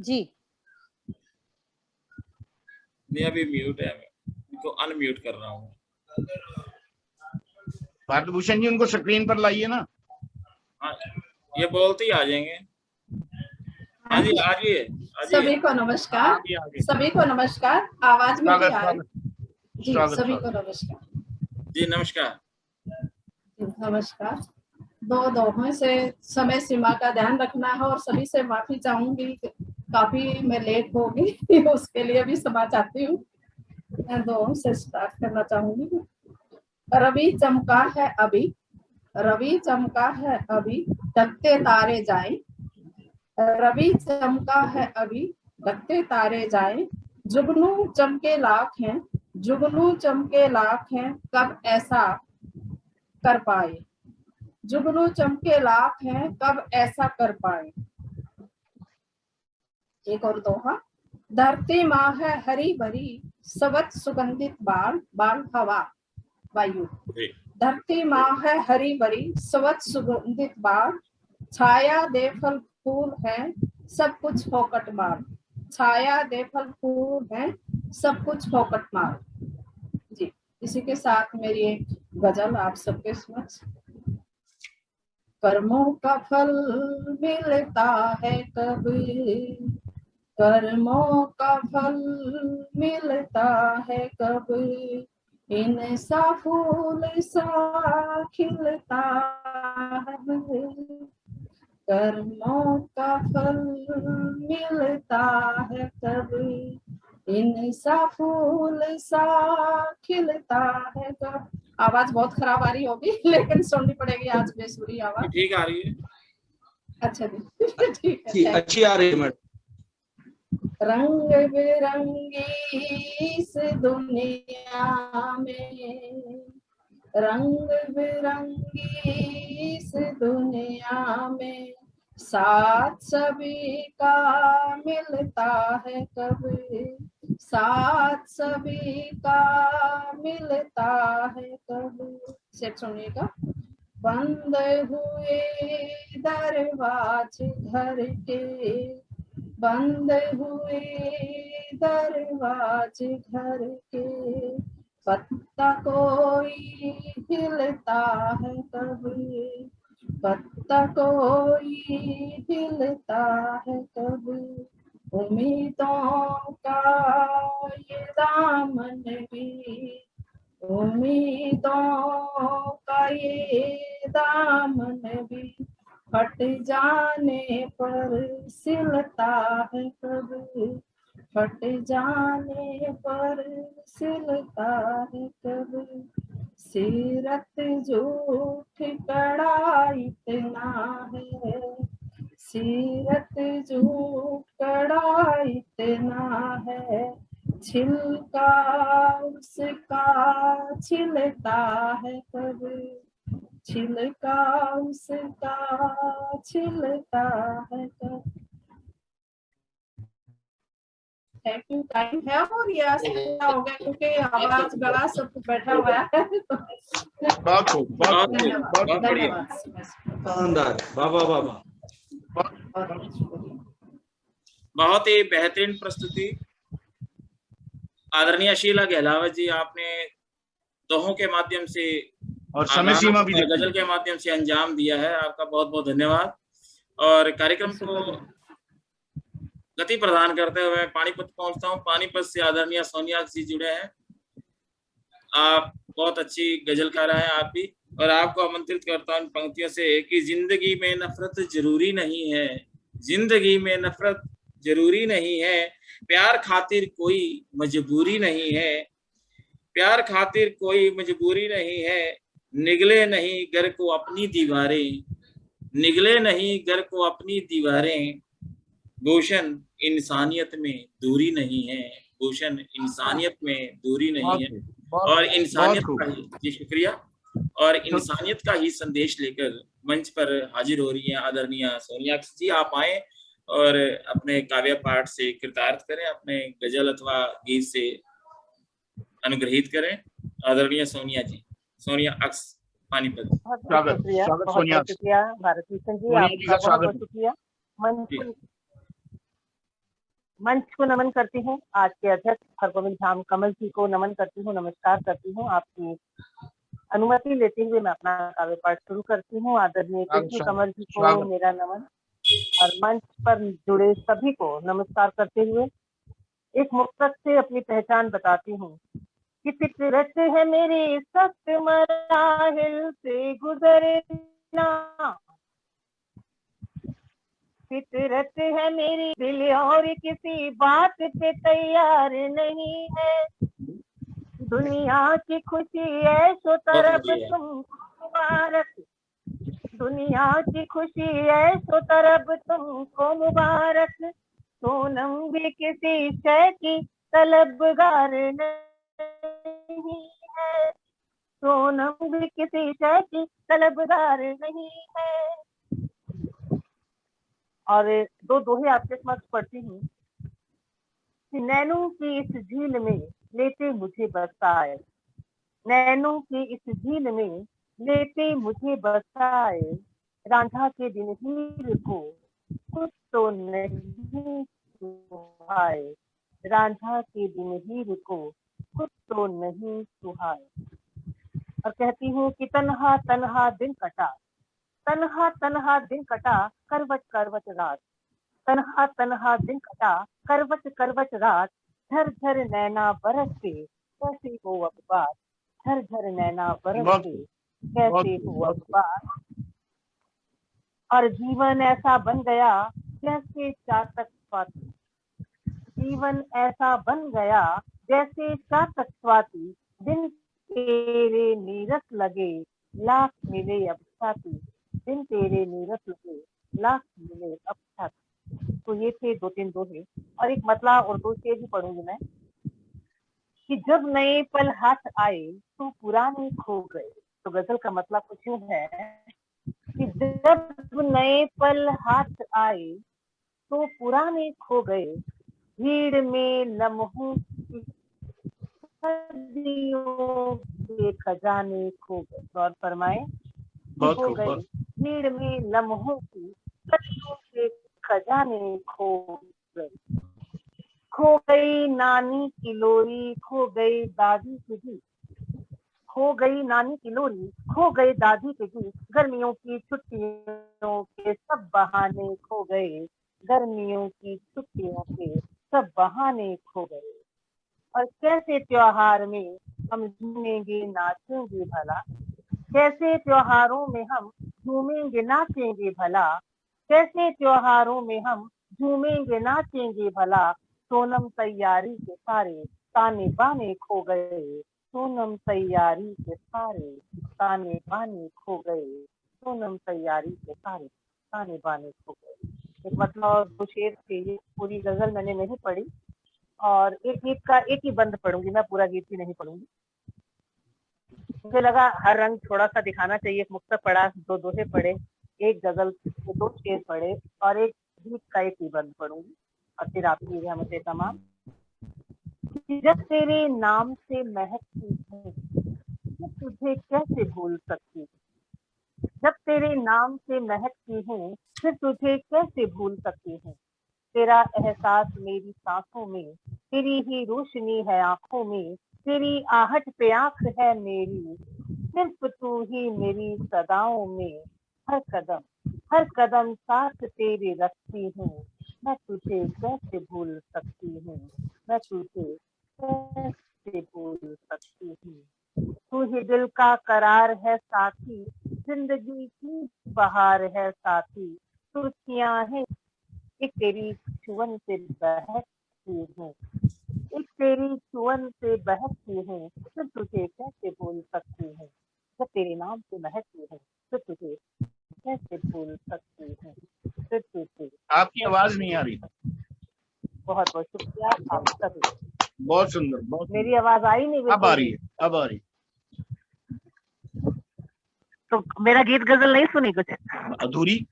जी मेरा भी म्यूट है, इनको अनम्यूट कर रहा हूँ। भारत भूषण जी उनको स्क्रीन पर लाइए ना। हाँ, ये बोलते ही आ जाएंगे। हाँ जी आइए। सभी को नमस्कार, सभी को नमस्कार। आवाज में भी आ रही जी, सभी को नमस्कार। जी नमस्कार। नमस्कार। दोनों से समय सीमा का ध्यान रखना है, और सभी से माफी चाहूंगी, काफी मैं लेट हो गई उसके लिए भी क्षमा चाहती हूँ। मैं 2 से स्टार्ट करना चाहूंगी। रवि चमका है अभी, रवि चमका है अभी ढकते तारे जाएं, रवि चमका है अभी ढकते तारे जाएं। जुगनू चमके लाख हैं, जुगनू चमके लाख हैं, कब ऐसा कर पाए, जुगनू चमके लाख हैं, कब ऐसा कर पाए। एक और दोहा। धरती माँ है हरी भरी सवत सुगंधित बाल, बाल हवा वायु। धरती माँ है हरी भरी सवत सुगंधित बाल, छाया दे फल फूल है सब कुछ फोकट मार, छाया दे फल फूल है सब कुछ फोकट मार। जी इसी के साथ मेरी एक गजल आप सबके समक्ष। कर्मों का फल मिलता है कभी, कर्मों का फल मिलता है कभी, इनसा फूल सा खिलता है, कर्मों का फल मिलता है कभी, इनसा फूल सा खिलता है कभी। आवाज बहुत खराब आ रही होगी लेकिन सुननी पड़ेगी आज बेसुरी आवाज। ठीक आ रही है। अच्छा जी ठीक है, अच्छी आ रही है मैडम। रंग बिरंगी इस दुनिया में, रंग बिरंगी इस दुनिया में, साथ सभी का मिलता है कभी, साथ सभी का मिलता है कभी। सेठ सुनिएगा। बंद हुए दरवाजे घर के, बंद हुए दरवाजे घर के, पत्ता कोई हिलता है कभी, पत्ता कोई हिलता है कभी। उम्मीदों का ये दामन भी, उम्मीदों का ये दामन भी, फट जाने पर सिलता है कभी, फट जाने पर सिलता है कभी। सीरत झूठ कड़ा इतना है, सीरत झूठ कड़ा इतना है, छिलका उसका छिलता है कभी, छिलका उसका छिलता है कभी। Thank you. टाइम है और ये पूरा हो गया क्योंकि आवाज गला सब कुछ बैठा हुआ है। बहुत खूब, बहुत खूब, बहुत बढ़िया, धन्यवाद। शानदार, वाह वाह वाह वाह। बहुत ही बेहतरीन प्रस्तुति। आदरणीय शीला गहलावत जी, आपने दोहों के माध्यम से और समय सीमा भी और गजल के माध्यम से अंजाम दिया है। आपका बहुत बहुत धन्यवाद। और कार्यक्रम को गति प्रदान करते हुए मैं पानीपत पहुंचता हूं। पानीपत से आदरणीय सोनिया जी जुड़े हैं। आप बहुत अच्छी गजलकार हैं आप भी, और आपको आमंत्रित करता हूं पंक्तियों से कि जिंदगी में नफरत जरूरी नहीं है, जिंदगी में नफरत जरूरी नहीं है, प्यार खातिर कोई मजबूरी नहीं है, प्यार खातिर कोई मजबूरी नहीं है, निगले नहीं घर को अपनी दीवारें, निगले नहीं घर को अपनी दीवारें, भूषण इंसानियत में दूरी नहीं है, भूषण इंसानियत में दूरी नहीं है। और इंसानियत का ही, जी शुक्रिया, और इंसानियत का ही संदेश लेकर मंच पर हाजिर हो रही हैं आदरणीय सोनिया जी। आप आए और अपने काव्य पाठ से कृतार्थ करें, अपने गजल अथवा गीत से अनुग्रहित करें। आदरणीय सोनिया जी, सोनिया अक्स, पानीपत। स्वागत शुक्रिया भारत भूषण जी, आपका बहुत बहुत शुक्रिया। मंच को नमन करती हूँ, आज के अध्यक्ष हरगोविंद धाम कमल जी को नमन करती हूँ, नमस्कार करती हूँ। आपकी अनुमति लेते हुए मैं अपना काव्य पाठ शुरू करती हूँ। आदरणीय कृष्ण कमल जी को मेरा नमन, और मंच पर जुड़े सभी को नमस्कार करते हुए एक मुक्तक से अपनी पहचान बताती हूँ कि फितरत है मेरी सख्त मराहिल से गुजरना, फितरत है मेरी दिल और किसी बात पे तैयार नहीं है, दुनिया की खुशी ऐशो तरफ तुमको मुबारक, दुनिया की खुशी ऐशो तरफ तुमको मुबारक, सोनम भी किसी शय की तलबगार नहीं है, सोनम भी किसी शय की तलबगार नहीं है। और दो दोहे आपके समक्ष पढ़ती हूँ कि नैनों की इस झील में लेते मुझे बसाए, नैनों की इस झील में लेते मुझे बसाए, रांझा के दिन हीर को कुछ तो नहीं सुहाए, रांझा के दिन हीर को कुछ तो नहीं सुहाए। और कहती हूँ कि तन्हा तन्हा दिन कटा, तन्हा तन्हा दिन कटा करवट करवट रात, तन्हा तन्हा दिन कटा करवट करवट रात, झर झर नैना बरसते कैसे हो अब बात, झर झर नैना बरसते कैसे हो अब बात। और जीवन ऐसा बन गया जैसे चातक स्वाति, जीवन ऐसा बन गया जैसे चातक स्वाति, दिन तेरे नीरस लगे लाख मिले अब छाती, दिन तेरे नीरस लगे लाख मिले अब छाती। तो ये थे 2-3 दोहे और एक मतला और 2 शेर भी पढ़ूंगी मैं कि जब नए पल हाथ आए तो पुराने खो गए। तो गजल का मतलब कुछ यूं है कि जब नए पल हाथ आए तो पुराने खो गए, भीड़ में लम्हों की सदियों के खजाने खो गए। गौर फरमाए, खो गए, भीड़ में लम्हों की सदियों के खजाने खो गए। खो गई नानी की लोरी, खो गई दादी की गीत, खो गई नानी की लोरी, खो गए दादी के गीत, गर्मियों की छुट्टियों के सब बहाने खो गए, गर्मियों की छुट्टियों के सब बहाने खो गए। और कैसे त्योहार में हम झूमेंगे नाचेंगे भला, कैसे त्योहारों में हम झूमेंगे नाचेंगे भला, कैसे त्योहारों में हम झूमेंगे नाचेंगे भला, सोनम तैयारी के सारे ताने बाने खो गए, सोनम तैयारी के सारे ताने बाने खो गए, सोनम तैयारी के सारे ताने बाने खो गए। एक मतलब 2 शेर थे, ये पूरी गजल मैंने नहीं पढ़ी और एक गीत का एक ही बंद पढ़ूंगी मैं, पूरा गीत ही नहीं पढ़ूंगी। मुझे लगा हर रंग थोड़ा सा दिखाना चाहिए। एक मुक्तक पढ़ा, 2 दोहे पढ़े, एक गजल के 2 शेर पढ़े और एक गीत का एक ही बंद पढ़ूंगी और फिर आप कीजिए मुझे तमाम। जब तेरे नाम से महकती हूँ मैं तुझे कैसे भूल सकती हूँ, जब तेरे नाम से महकती हूँ फिर तुझे कैसे भूल सकती हूँ, तेरा एहसास मेरी सांसों में, तेरी ही रोशनी है आंखों में, तेरी आहट पे आंख है मेरी, सिर्फ तू ही मेरी सदाओं में, हर कदम साथ तेरे रखती हूँ, मैं तुझे कैसे भूल सकती हूँ, मैं तुझे कैसे भूल सकती हूँ। तू ही दिल का करार है साथी, जिंदगी की बहार है साथी, सुर्खियां हैं एक तेरी छुअन से बहकती हूँ, एक तेरी छुअन से बहकती हूँ, फिर तुझे कैसे भूल सकती हूँ, जब तेरे नाम से महकती हूँ फिर तुझे कैसे भूल सकती हूँ, फिर तुझे। आपकी आवाज नहीं आ रही। बहुत बहुत शुक्रिया आप सभी। बहुत सुंदर, बहुत मेरी आवाज आई नहीं? अब आ रही है, अब आ रही। तो मेरा गीत गजल नहीं सुनी कुछ? अधूरी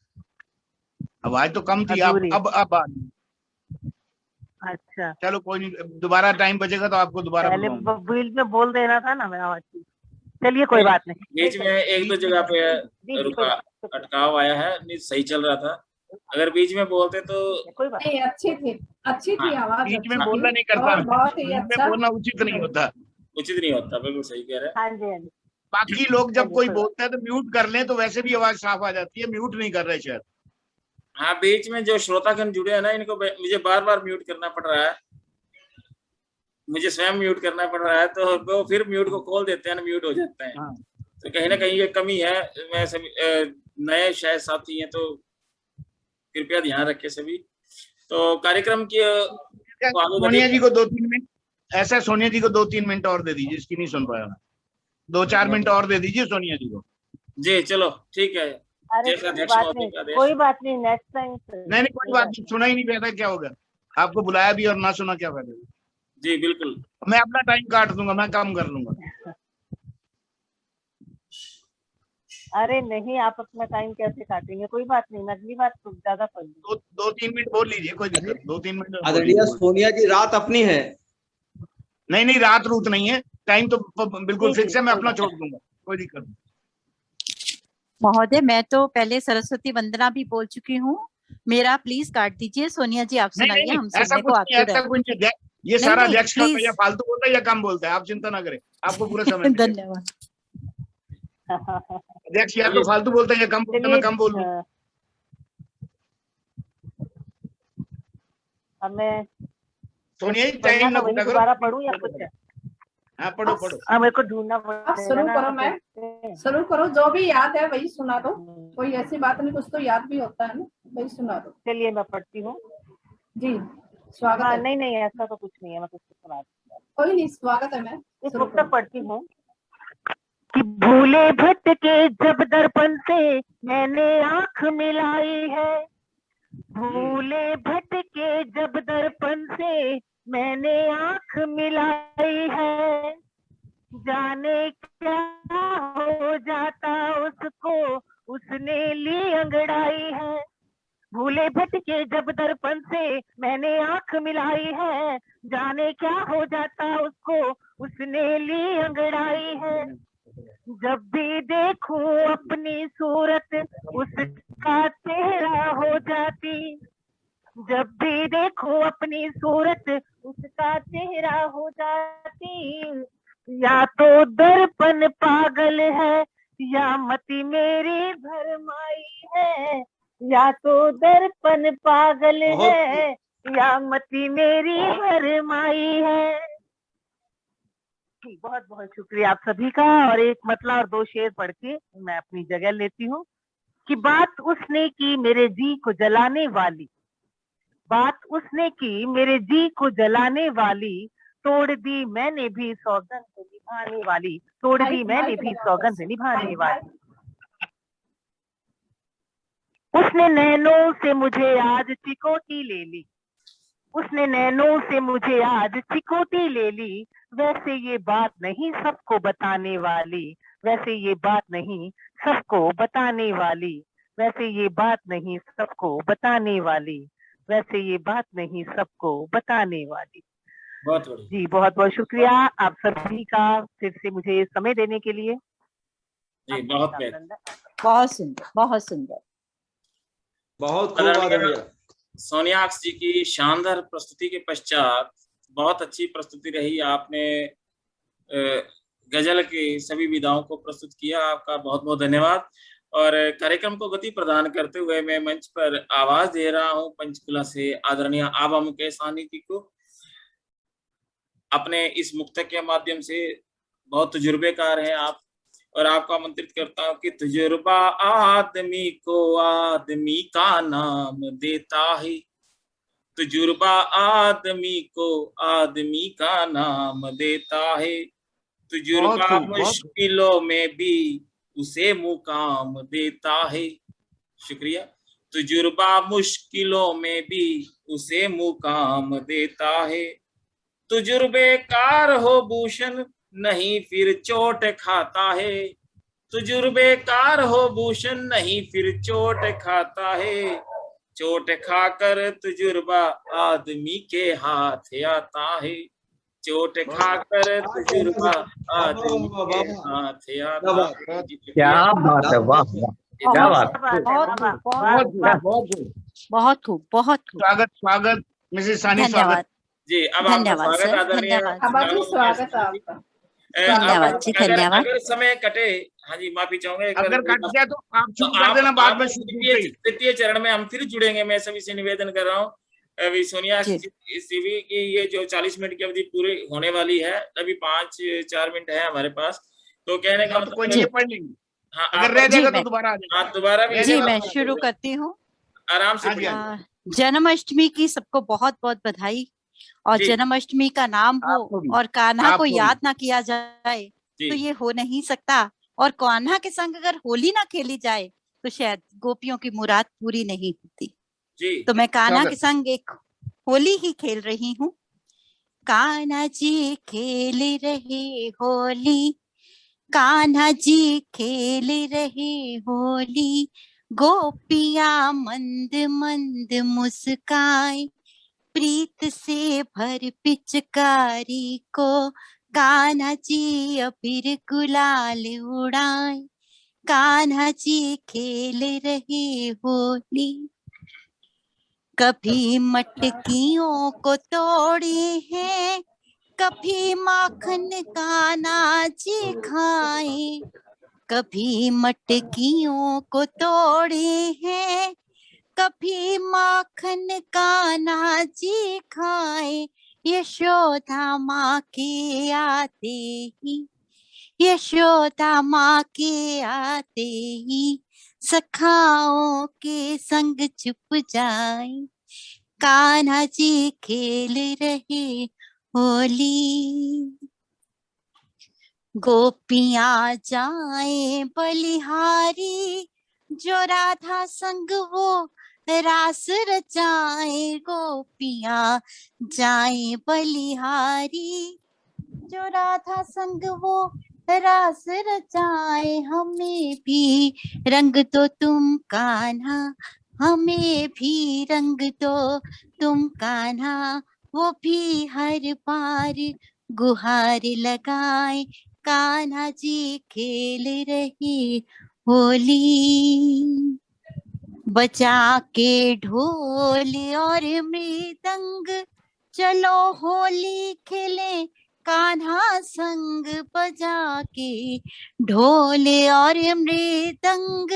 आवाज तो कम थी, अब आ रही। अच्छा चलो कोई नहीं, दोबारा टाइम बचेगा तो आपको दोबारा पहले बीच में बोल देना था ना मैं आवाज की। चलिए कोई बात नहीं, बीच में 1-2 जगह पे रुका, अटकाव आया है, नहीं सही चल रहा था। अगर बीच में बोलते तो कोई बात नहीं। अच्छी थी आवाज। बीच में बोलना नहीं करता, बहुत ही बीच में अच्छा, बोलना उचित नहीं होता, उचित नहीं होता, बिल्कुल सही कह रहे हैं। हाँ जी हाँ जी। बाकी लोग जब कोई बोलता है तो म्यूट कर लें तो वैसे भी आवाज साफ आ जाती है, म्यूट नहीं कर रहे शायद। हाँ, बीच में जो श्रोतागण जुड़े हैं ना, इनको मुझे बार-बार म्यूट करना पड़ रहा है, मुझे स्वयं म्यूट करना पड़ रहा है, तो वो फिर म्यूट को खोल देते हैं ना, म्यूट हो जाते हैं। तो कहीं ना कहीं ये कमी है। मैं सभी नए शायद साथी हैं तो कृपया ध्यान रखें सभी। तो कार्यक्रम की सोनिया जी को 2-3 मिनट, ऐसा सोनिया जी को 2-3 मिनट और दे दीजिए, इसकी नहीं सुन पाया मैं। 2-4 मिनट और दे दीजिए सोनिया जी को। जी चलो ठीक है। कोई बात नहीं, नेक्स्ट टाइम। नहीं कोई बात नहीं, सुना ही नहीं पाया, क्या होगा? आपको बुलाया भी और ना सुना क्या फायदा? जी बिल्कुल, मैं अपना टाइम काट दूंगा, मैं काम कर लूंगा। अरे नहीं, आप अपना टाइम कैसे काटेंगे? कोई बात नहीं, मैं अगली बार तो ज्यादा पढ़ लूंगी। 2-3 मिनट बोल लीजिए, कोई दिक्कत। 2-3 मिनट। आदरणीय सोनिया जी, रात अपनी है। नहीं रात रूत नहीं है, टाइम तो बिल्कुल फिक्स है, मैं अपना छोड़ दूंगा, कोई दिक्कत नहीं। महोदय, मैं तो पहले सरस्वती वंदना भी बोल चुकी हूँ, मेरा प्लीज काट दीजिए। सोनिया जी आप सुनाइए, हम सुनने को आतुर हैं। ये सारा अध्यक्ष का या फालतू बोलता है या कम बोलता है, आप चिंता ना करें, आपको पूरा समय धन्यवाद। अध्यक्ष या तो फालतू बोलता है या कम बोलता है, मैं कम बोल रहा हूं। अब मैं सोनिया जी टाइम ना पूरा करो, दोबारा पढ़ूं या कुछ? हाँ पढ़ो। अब मेरे को ढूंढना पड़ेगा। शुरू करो, मैं शुरू करो, जो भी याद है वही सुना दो, कोई ऐसी बात नहीं, कुछ तो याद भी होता है ना, वही सुना दो। चलिए मैं पढ़ती हूँ जी। स्वागत है। नहीं ऐसा तो कुछ नहीं है, मैं कुछ सुना दूँ। कोई नहीं, स्वागत है। मैं इस वक्त पढ़ती हूँ कि भूले भटके जब दर्पण से मैंने आंख मिलाई है, भूले भटके के जब दर्पण से मैंने आंख मिलाई है, जाने क्या हो जाता उसको उसने ली अंगड़ाई है। भूले भटके जब दर्पण से मैंने आंख मिलाई है, जाने क्या हो जाता उसको उसने ली अंगड़ाई है। जब भी देखूं अपनी सूरत उसका चेहरा हो जाती, जब भी देखूं अपनी सूरत उसका चेहरा हो जाती। या तो दर्पण पागल है या मति मेरी भरमाई है, या तो दर्पण पागल है या मति मेरी भरमाई है। बहुत बहुत शुक्रिया आप सभी का। और एक मतला और 2 शेर पढ़ के मैं अपनी जगह लेती हूँ कि बात उसने की मेरे जी को जलाने वाली, बात उसने की मेरे जी को जलाने वाली, तोड़ दी मैंने भी सौगंध निभाने वाली, तोड़ दी मैंने भी सौगंध निभाने वाली। उसने नैनों से मुझे आज चिकोटी ले ली, उसने नैनों से मुझे आज चिकोटी ले ली। वैसे ये बात नहीं सबको बताने वाली, वैसे ये बात नहीं सबको बताने वाली, वैसे ये बात नहीं सबको बताने वाली, वैसे ये बात नहीं सबको बताने वाली। बहुत बढ़िया जी बहुत बहुत शुक्रिया आप सभी का फिर से मुझे समय देने के लिए। जी, बहुत बढ़िया। बहुत सुंदर, बहुत सुंदर। बहुत खूब आदरणीय सोनियाक्ष जी की शानदार प्रस्तुति के पश्चात बहुत अच्छी प्रस्तुति रही। आपने गजल के सभी विधाओं को प्रस्तुत किया, आपका बहुत बहुत धन्यवाद। और कार्यक्रम को गति प्रदान करते हुए मैं मंच पर आवाज दे रहा हूं पंचकुला से आदरणीय आबा मुकेश साहनी जी को। अपने इस मुक्तक के माध्यम से बहुत तजुर्बेकार हैं आप, और आपको आमंत्रित करता हूं कि तजुर्बा आदमी को आदमी का नाम देता है, तजुर्बा आदमी को आदमी का नाम देता है, तजुर्बा मुश्किलों में भी उसे मुकाम देता है। शुक्रिया। तजुर्बा मुश्किलों में भी उसे मुकाम देता है, तजुर्बेकार हो भूषण नहीं फिर चोट खाता है, तजुर्बेकार हो भूषण नहीं फिर चोट खाता है, चोट खाकर तजुर्बा आदमी के हाथ आता है, चोट खाकर तजुर्बा आदमी के हाथ आता है। क्या बात है, वाह क्या बात, बहुत खूब, बहुत खूब। स्वागत स्वागत मिसेस सानी, स्वागत जी। अब आपका स्वागत आदरणीय, स्वागत आपका। धन्यवाद जी, धन्यवाद। अगर समय कटे, हाँ जी माफी चाहूंगा, अगर कट गया तो आप शुरू कर देना, बाद में तृतीय चरण में हम फिर जुड़ेंगे। मैं सभी से निवेदन कर रहा हूँ, अभी सोनिया सीवी की ये जो 40 मिनट की अवधि पूरी होने वाली है, अभी 5-4 मिनट है हमारे पास, तो कहने का मतलब कोई नहीं, पढ़ लेंगे। हाँ, अगर रह जाएगा तो दोबारा आ जाएगा। दोबारा भी जी मैं शुरू करती हूँ आराम से। जन्माष्टमी की सबको बहुत बहुत बधाई। और जन्माष्टमी का नाम हो और कान्हा को याद ना किया जाए तो ये हो नहीं सकता, और कान्हा के संग अगर होली ना खेली जाए तो शायद गोपियों की मुराद पूरी नहीं होती। तो मैं कान्हा के संग एक होली ही खेल रही हूँ। कान्हा जी खेल रहे होली, कान्हा जी खेल रहे होली, गोपियां मंद मंद मुस्काए, प्रीत से भर पिचकारी को कान्हा जी अबीर गुलाल उड़ाए, कान्हा जी खेल रहे होली। कभी मटकियों को तोड़े हैं, कभी माखन कान्हा जी खाए, कभी मटकियों को तोड़े हैं, कभी माखन कान्हा जी खाए, यशोदा माँ के आते ही, यशोदा माँ के आते ही सखाओं के संग छुप जाए, कान्हा जी खेल रहे होली। गोपियां जाए बलिहारी, जो राधा संग वो रास रचाए गोपियां जाए बलिहारी। जो राधा संग वो रास रचाए, हमें भी रंग दो तुम कान्हा, हमें भी रंग दो तुम कान्हा। वो भी हर बार गुहार लगाए, कान्हा जी खेल रही होली। बजा के ढोल और मृदंग, चलो होली खेले कान्हा संग। बजा के ढोल और मृदंग,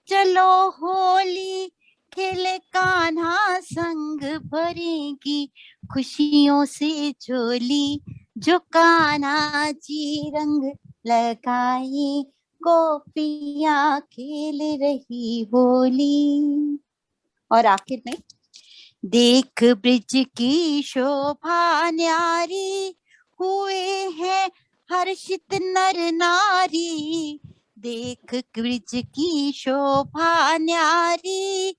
चलो होली खेले कान्हा संग। भरेगी खुशियों से झोली, जो कान्हा जी रंग लगाए, गोपियां खेल रही होली। और आखिर में, देख ब्रिज की शोभा न्यारी, हुए हैं हर्षित नर नारी। देख ब्रिज की शोभा न्यारी,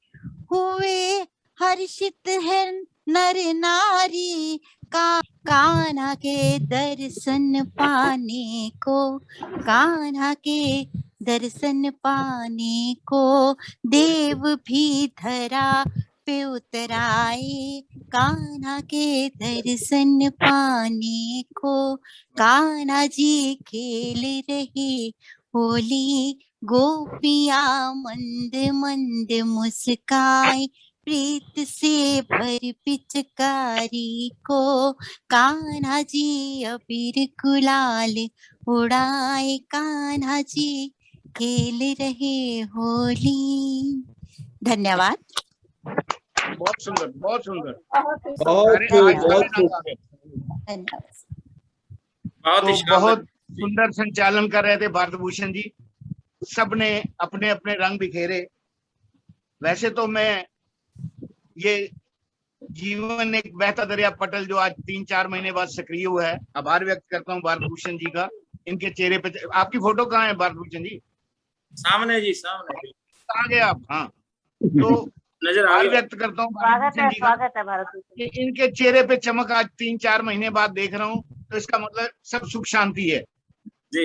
हुए हर्षित है नर नारी। कान्हा के दर्शन पाने को, कान्हा के दर्शन पाने को, देव भी धरा पे उतराए। कान्हा के दर्शन पाने को, कान्हा जी खेल रहे होली। गोपियां मंद मंद मुस्काए, प्रीत से भर पिचकारी को। कान्हा जी अबीर गुलाल उड़ाए, कान्हा जी खेल रहे होली। धन्यवाद। बहुत सुंदर, बहुत सुंदर। बहुत सुंदर संचालन कर रहे थे भारत भूषण जी। सबने अपने अपने रंग बिखेरे। वैसे तो मैं ये जीवन एक बहता दरिया पटल जो आज 3-4 महीने बाद सक्रिय हुआ है, आभार व्यक्त करता हूँ भारत भूषण जी का। इनके चेहरे पे, आपकी फोटो कहाँ है भारत भूषण जी? सामने जी, सामने। कहाँ गए आप? हाँ, तो नजर आभार व्यक्त करता हूँ भारत भूषण जी का। इनके चेहरे पे चमक आज 3-4 महीने बाद देख रहा हूँ, तो इसका मतलब सब सुख शांति है।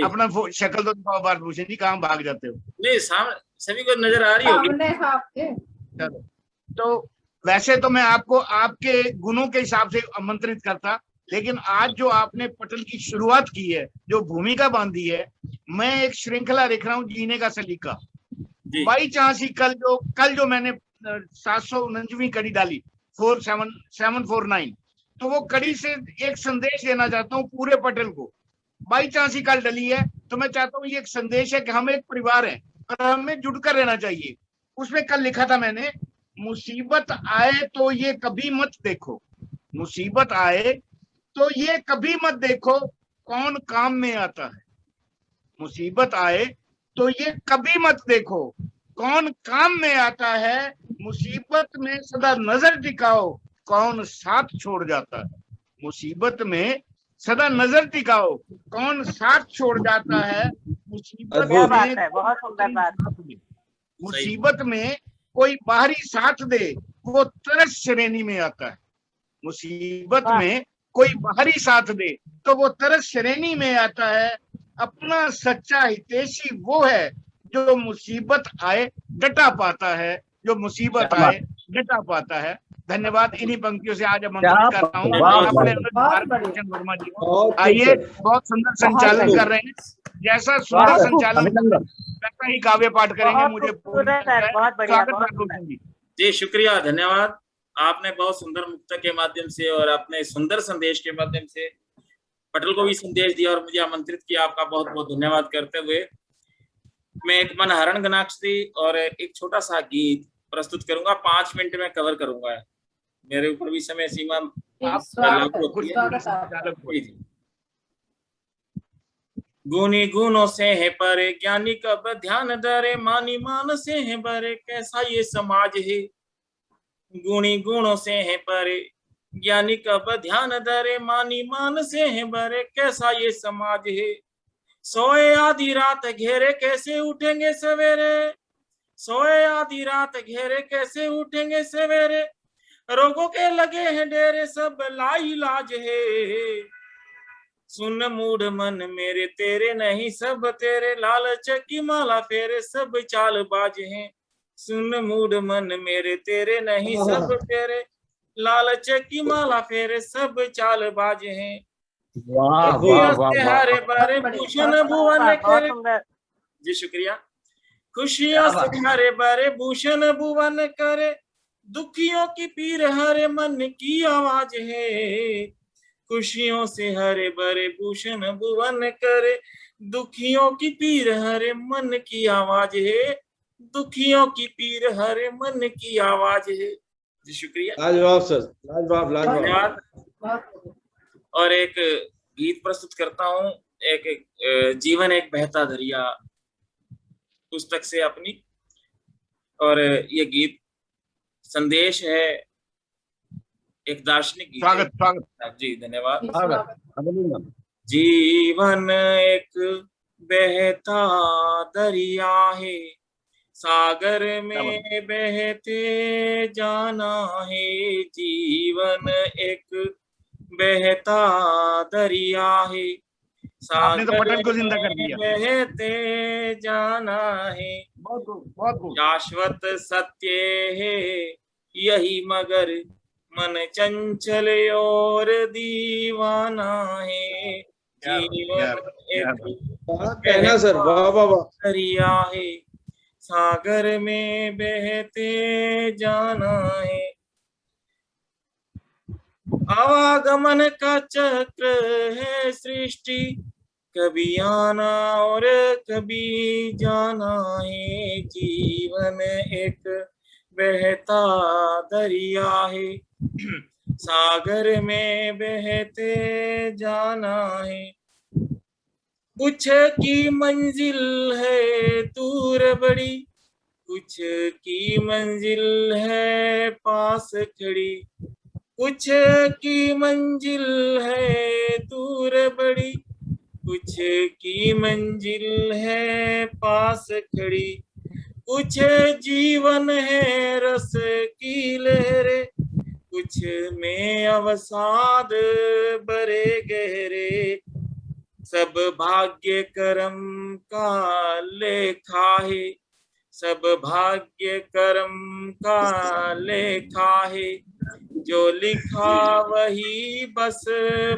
अपना शक्ल तो दिखाओ भारत भूषण जी, कहाँ भाग जाते हो? नहीं, सामने सभी को नजर आ रही होगी। चलो, तो वैसे तो मैं आपको आपके गुणों के हिसाब से आमंत्रित करता, लेकिन आज जो आपने पटल की शुरुआत की है, जो भूमिका बांधी है, मैं एक श्रृंखला लिख रहा हूँ, जीने का सलीका। बाई चांस ही कल जो मैंने 749वीं कड़ी डाली 749, तो वो कड़ी से एक संदेश देना चाहता हूँ पूरे पटल को। बाई चांस ही कल डली है, तो मैं चाहता हूँ ये एक संदेश है कि हम एक परिवार हैं और हमें जुड़कर रहना चाहिए। उसमें कल लिखा था मैंने, मुसीबत आए तो ये कभी मत देखो, मुसीबत आए तो ये कभी मत देखो कौन काम में आता है। मुसीबत आए तो ये कभी मत देखो कौन काम में आता है। मुसीबत में सदा नजर टिकाओ कौन साथ छोड़ जाता है। मुसीबत में सदा नजर टिकाओ कौन साथ छोड़ जाता है। मुसीबत में बहुत सुंदर बात। मुसीबत में कोई बाहरी साथ दे वो तरस श्रेणी में आता है। मुसीबत में कोई बाहरी साथ दे तो वो तरस श्रेणी में आता है। अपना सच्चा हितैषी वो है जो मुसीबत आए डटा पाता है, जो मुसीबत आए डटा पाता है। धन्यवाद। इन्हीं पंक्तियों से आज आमंत्रित कर रहा हूँ अपने भारत वर्मा जी को। आइए, बहुत सुंदर संचालन कर रहे हैं, जैसा सुंदर संचालन वैसा ही काव्य पाठ करेंगे। मुझे जी शुक्रिया, धन्यवाद। आपने बहुत सुंदर मुक्तक के माध्यम से और अपने सुंदर संदेश के माध्यम से पटल को भी संदेश दिया और मुझे आमंत्रित किया। आपका बहुत बहुत धन्यवाद करते हुए मैं एक मनहरण गणाक्षरी और एक छोटा सा गीत प्रस्तुत करूंगा। 5 मिनट में कवर करूंगा, मेरे ऊपर भी समय सीमा लागू होती है। गुनी गुणों से है परे ज्ञानी कब ध्यान धरे, मानी मान से है बरे कैसा ये समाज है। गुणी गुणों से है परे ज्ञानी कब ध्यान धरे, मानी मान से है बरे कैसा ये समाज है। सोए आधी रात घेरे कैसे उठेंगे सवेरे, सोए आधी रात घेरे, कैसे उठेंगे सवेरे, रोगों के लगे हैं डेरे, सब लाइलाज है। सुन मूड मन मेरे, तेरे नहीं सब तेरे, लालच की माला फेरे, सब चालबाज हैं। सुन मूड मन मेरे, तेरे नहीं सब तेरे, लालच की माला फेरे, सब चालबाज हैं। खुशियों से हरे भरे भूषण भुवन करे। जी शुक्रिया। खुशियों से हरे भरे भूषण भुवन करे, दुखियों की पीर हरे मन की आवाज है। खुशियों से हरे भरे भूषण भुवन करे, दुखियों की पीर हरे मन की आवाज है। दुखियों की पीर हरे मन की आवाज है। जी शुक्रिया। लाजवाब सर, लाजवाब लाजवाब। धन्यवाद। और एक गीत प्रस्तुत करता हूँ, एक जीवन एक बहता दरिया पुस्तक से अपनी, और ये गीत संदेश है, एक दार्शनिक गीत। स्वागत स्वागत जी धन्यवाद। स्वागत। जीवन एक बहता दरिया है, सागर में बहते जाना है। जीवन एक बहता दरिया है, आपने तो पटल को सागर जिंदा कर में दिया। बहते जाना है। बहुत शाश्वत सत्य है यही, मगर मन चंचल और दीवाना है। जीवन एक कहना सर, वाह वाह वाह। दरिया है, सागर में बहते जाना है। आवागमन का चक्र है सृष्टि, कभी आना और कभी जाना है। जीवन एक बहता दरिया है, सागर में बहते जाना है। कुछ की मंजिल है दूर बड़ी, कुछ की मंजिल है पास खड़ी। कुछ की मंजिल है दूर बड़ी, कुछ की मंजिल है पास खड़ी। कुछ जीवन है रस की लहरे, कुछ में अवसाद बरे गहरे। सब भाग्य कर्म का लेखा है, सब भाग्य कर्म का लेखा है। जो लिखा वही बस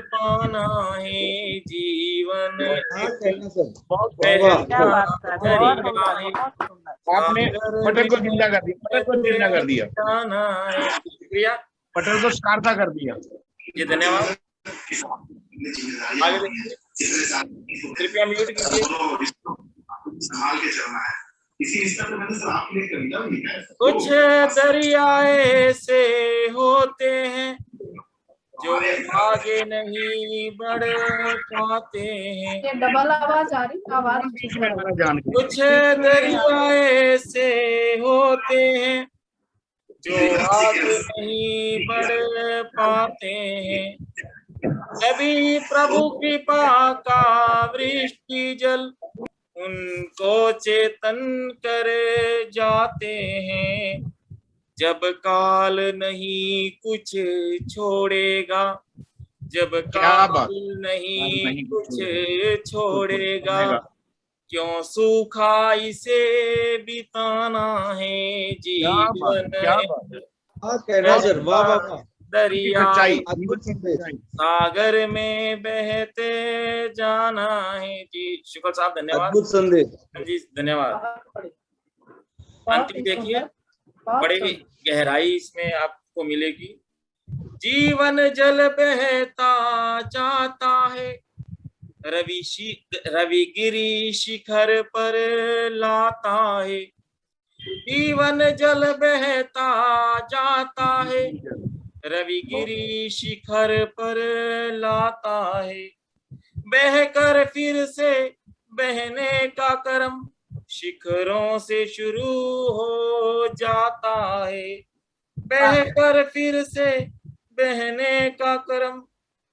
पाना है। जीवन आपने पटल को जिंदा कर दिया, पटल को जिंदा कर दिया, शुक्रिया। पटल को स्कारता कर दिया। जी धन्यवाद। आगे कृपया म्यूट कीजिए। संभाल के चलना है। इसी स्तर पे मैंने सर आपके लिए कविता भी लिखा है। कुछ दरिया ऐसे होते हैं जो आगे नहीं बढ़ पाते हैं। ये डबल आवाज आ रही, आवाज कुछ दरिया ऐसे होते हैं जो आगे नहीं बढ़ पाते हैं। कभी प्रभु कृपा का वृष्टि जल उनको चेतन कर जाते हैं। जब काल नहीं कुछ छोड़ेगा, जब काल नहीं कुछ छोड़ेगा, क्यों सूखा इसे बिताना है। जीवन दरिया सागर में बहते जाना है। जी शुक्र साहब धन्यवाद। अद्भुत संदेश जी धन्यवाद। अंतिम देखिए, बड़े गहराई इसमें आपको मिलेगी। जीवन जल बहता जाता है, रवि गिरी शिखर पर लाता है। जीवन जल बहता जाता है, रवि गिरी शिखर पर लाता है। बहकर फिर से बहने का क्रम शिखरों से शुरू हो जाता है। बहकर फिर से बहने का क्रम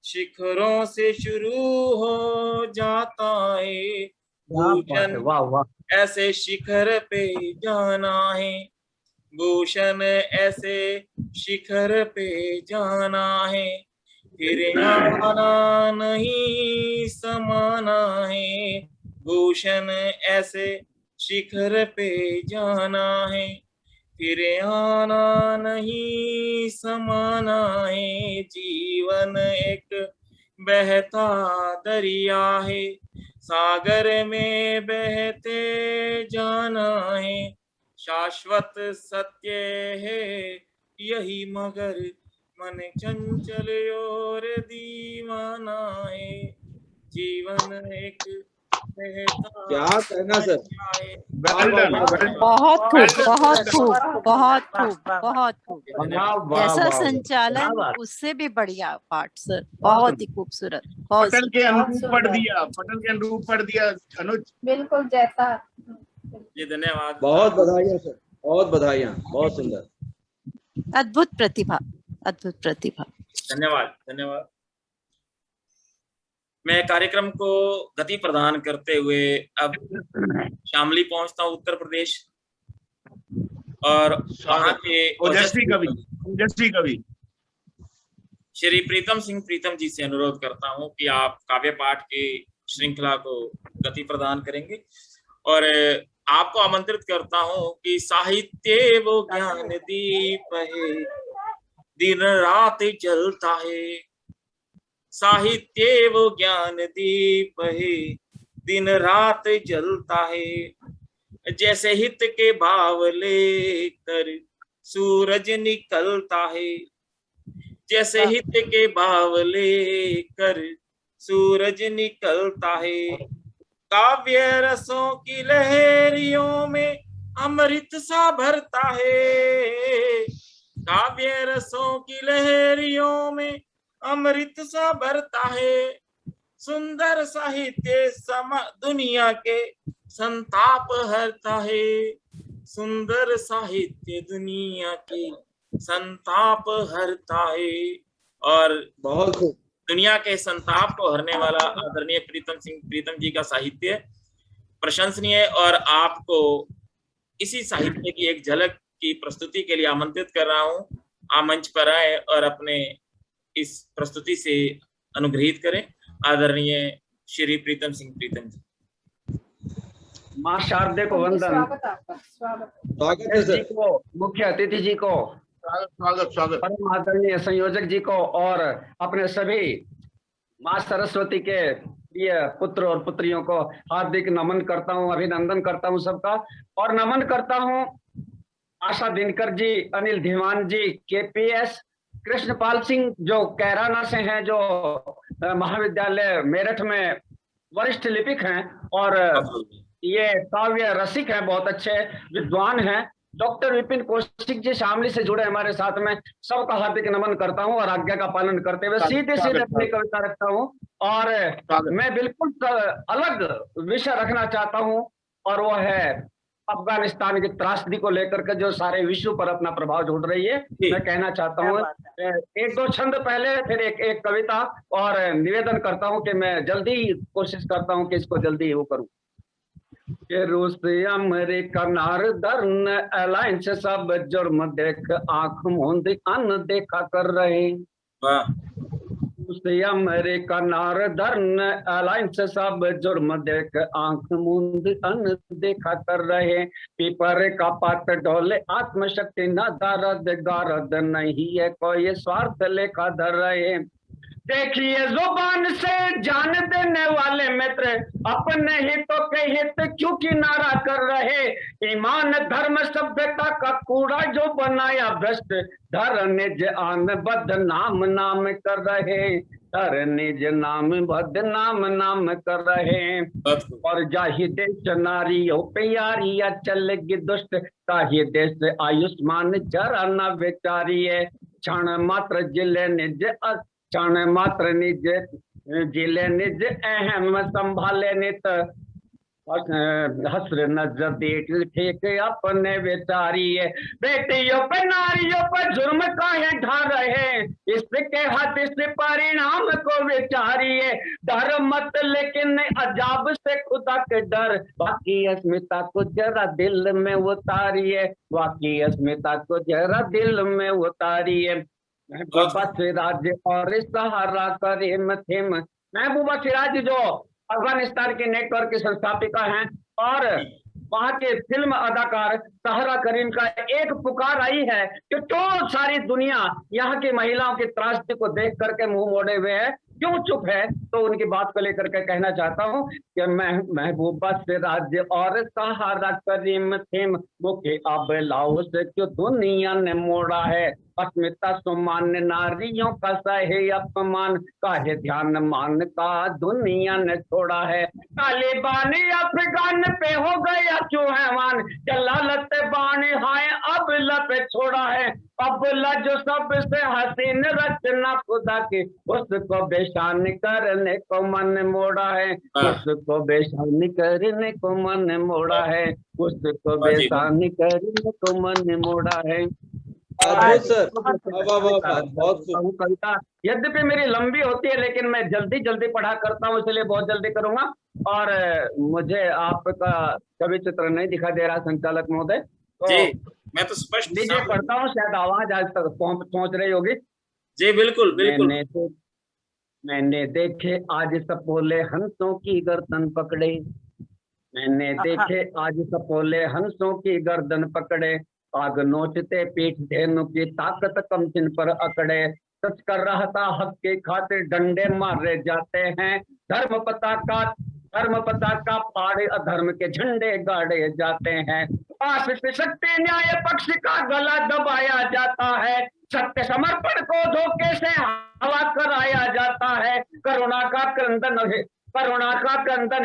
शिखरों से शुरू हो जाता है। भूषण वाह वाह। ऐसे शिखर पे जाना है, भूषण ऐसे शिखर पे जाना है, फिर आना नहीं समाना है। भूषण ऐसे शिखर पे जाना है, फिर आना नहीं समाना है। जीवन एक बहता दरिया है, सागर में बहते जाना है। शाश्वत सत्य है यही मगर मन चंचल और दीवाना है। जीवन एक बहता क्या कहना सर। बहुत खूब, बहुत खूब, बहुत खूब, बहुत खूब। जैसा संचालन उससे भी बढ़िया पाठ सर, बहुत ही खूबसूरत। बहुत पटल के अनुरूप पढ़ दिया, पटल के अनुरूप पढ़ दिया अनुज। बिल्कुल जैसा। जी धन्यवाद। बहुत बधाइयाँ सर, बहुत बधाइयाँ, बहुत सुंदर। अद्भुत प्रतिभा, अद्भुत प्रतिभा। धन्यवाद, धन्यवाद। मैं कार्यक्रम को गति प्रदान करते हुए अब शामली पहुंचता हूं, उत्तर प्रदेश, और वहां के ओजस्वी कवि श्री प्रीतम सिंह प्रीतम जी से अनुरोध करता हूं कि आप काव्य पाठ की श्रृंखला को गति प्रदान करेंगे, और आपको आमंत्रित करता हूं कि साहित्य वो ज्ञान दीप है, दिन रात जलता है। साहित्य वो ज्ञान दीप है, दिन रात जलता है। जैसे हित के भाव लेकर सूरज निकलता है, जैसे हित के भाव लेकर सूरज निकलता है। काव्य रसों की लहरियों में अमृत सा भरता है, काव्य रसों की लहरियों में अमृत सा भरता है। सुंदर साहित्य दुनिया के संताप हरता है, सुंदर साहित्य दुनिया के संताप हरता है। और बहुत खूब। दुनिया के संताप को हरने वाला आदरणीय प्रीतम सिंह प्रीतम जी का साहित्य प्रशंसनीय है, और आपको इसी साहित्य की एक झलक की प्रस्तुति के लिए आमंत्रित कर रहा हूं। आप मंच पर आए और अपने इस प्रस्तुति से अनुग्रहित करें। आदरणीय श्री प्रीतम सिंह प्रीतम जी। माँ शारदे को वंदन। स्वागत आपका, स्वागत। स्वागत है जी को, मुख्य अतिथि जी को स्वागत, परम आदरणीय संयोजक जी को, और अपने सभी माँ सरस्वती के प्रिय पुत्र और पुत्रियों को हार्दिक नमन करता हूँ, अभिनंदन करता हूँ सबका, और नमन करता हूँ आशा दिनकर जी, अनिल धीमान जी, केपीएस, कृष्णपाल सिंह जो कैराना से हैं, जो महाविद्यालय मेरठ में वरिष्ठ लिपिक हैं और ये काव्य रसिक हैं, बहुत अच्छे विद्वान हैं। डॉक्टर विपिन कौशिक जी शामली से जुड़े हमारे साथ में, सबका हार्दिक नमन करता हूं, और आज्ञा का पालन करते हुए सीधे सीधे अपनी कविता रखता हूं। और मैं बिल्कुल अलग विषय रखना चाहता हूं, और वो है अफगानिस्तान की त्रासदी को लेकर के जो सारे विश्व पर अपना प्रभाव छोड़ रही है। मैं कहना चाहता हूँ एक दो छंद पहले, फिर एक कविता, और निवेदन करता हूँ कि मैं जल्दी कोशिश करता हूँ कि इसको जल्दी वो करूँ। कि रूस अमेरिका नारदर्न अलायंस सब जुर्म देख आंख मूंद अनदेखा कर रहे। रूस अमेरिका नारदर्न अलायंस सब जुर्म देख आंख मूंद अनदेखा कर रहे। पीपर का पात डोले आत्मशक्ति न दारद गारद नहीं है कोई स्वार्थ लेखा धर रहे। देखिए जुबान से जान देने वाले मित्र अपने हितों के हित क्यों किनारा कर रहे। ईमान धर्म सभ्यता का कूड़ा जो बनाया भ्रष्ट धर निज आन बदनाम नाम कर रहे, धर निज नाम बदनाम नाम कर रहे। और जाहि देश नारियों पे यारियां चलेगी दुष्ट, ताहि देश आयुष्मान जरा न बेचारी है। क्षण मात्र जिले निज क्षण मात्र निज जिले निज अहम संभाले नित, हसर नजर देख ठीक अपने बेचारिये, बेटियों पे नारियों पर जुर्म काहे ढा रहे, इसके हद से परिणाम को विचारिये, डर मत लेकिन अजाब से खुदा के डर, बाकी अस्मिता को जरा दिल में उतारिये, बाकी अस्मिता को जरा दिल में उतारिये। महबूबा सिराज और सहारा करीम थिम, महबूबा सिराज जो अफगानिस्तान के नेटवर्क की संस्थापिका हैं और वहाँ के फिल्म अदाकार सहारा करीम का एक पुकार आई है कि तो सारी दुनिया यहाँ की महिलाओं की त्रासदी को देख करके मुंह मोड़े हुए है, क्यों चुप है? तो उनकी बात को लेकर के कहना चाहता हूँ कि महबूबा सिराज और सहारा करीम थिम, मुखे अब लाओ से क्यों दुनिया ने मोड़ा है, अस्मिता सुमान नारियों का सहे अपमान, काहे ध्यान मान का दुनिया ने छोड़ा है, तालिबान अफगान पे हो गया क्यों हैवान, जलालत बानी हाय अब लपे छोड़ा है, अबला जो सबसे हसीन रचना खुदा की, उसको बेशान करने को मन मोड़ा है, उसको बेशान करने को मन मोड़ा है, उसको बेशान करने को मन मोड़ा है। सर कविता यद्यपि मेरी लंबी होती है लेकिन मैं जल्दी जल्दी पढ़ा करता हूँ, इसलिए बहुत जल्दी करूंगा। और मुझे आपका कवि चित्र नहीं दिखा दे रहा संचालक महोदय, तो मैं तो स्पष्ट लीजिए पढ़ता हूँ, शायद आवाज आज तक पहुंच रही होगी। जी बिल्कुल बिल्कुल। मैंने देखे आज सपोले हंसों की गर्दन पकड़े, मैंने देखे आज सपोले हंसों की गर्दन पकड़े, आग नोचते पीठ धेनु की ताकत कम जिन पर अकड़े, सच कर रहा था हक के खातिर डंडे मारे जाते हैं, धर्म पताका फाड़े अधर्म के झंडे गाड़े जाते हैं, आस से शक्ति न्याय पक्ष का गला दबाया जाता है, सत्य समर्पण को धोखे से हवा कराया जाता है, करुणा का क्रंदन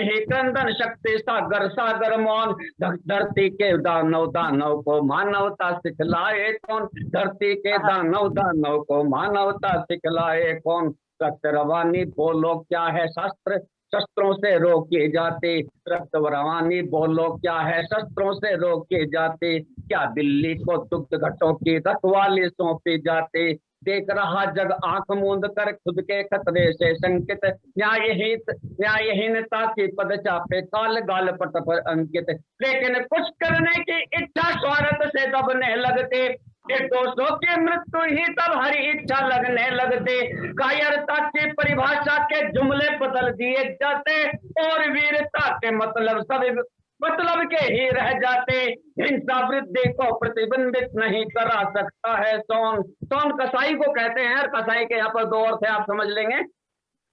ही क्रंदन, शक्ति सागर सागर मौन, धरती के दानव को मानवता सिखलाए कौन, धरती के दानव को मानवता सिखलाए कौन, रक्त रवानी बोलो क्या है शास्त्र, शस्त्रों से रोके जाते, रक्त रवानी बोलो क्या है शस्त्रों से रोके जाते, क्या दिल्ली को दुग्ध घटों की रखवाली सौंपी जाती, देख रहा जग आंख मूंद कर खुद के खतरे से शंकित, न्यायहीनता की पद चापे काल गाल पट पर अंकित, लेकिन कुछ करने की इच्छा स्वार्थ से दबने लगते, दोस्तों की मृत्यु ही तब हरी इच्छा लगने लगते, कायरता की परिभाषा के जुमले बदल दिए जाते, और वीरता के मतलब के ही रह जाते, हिंसा वृद्धि को प्रतिबंधित नहीं करा सकता है सोन, सोन कसाई को कहते हैं, कसाई के यहाँ पर दो अर्थ है, आप समझ लेंगे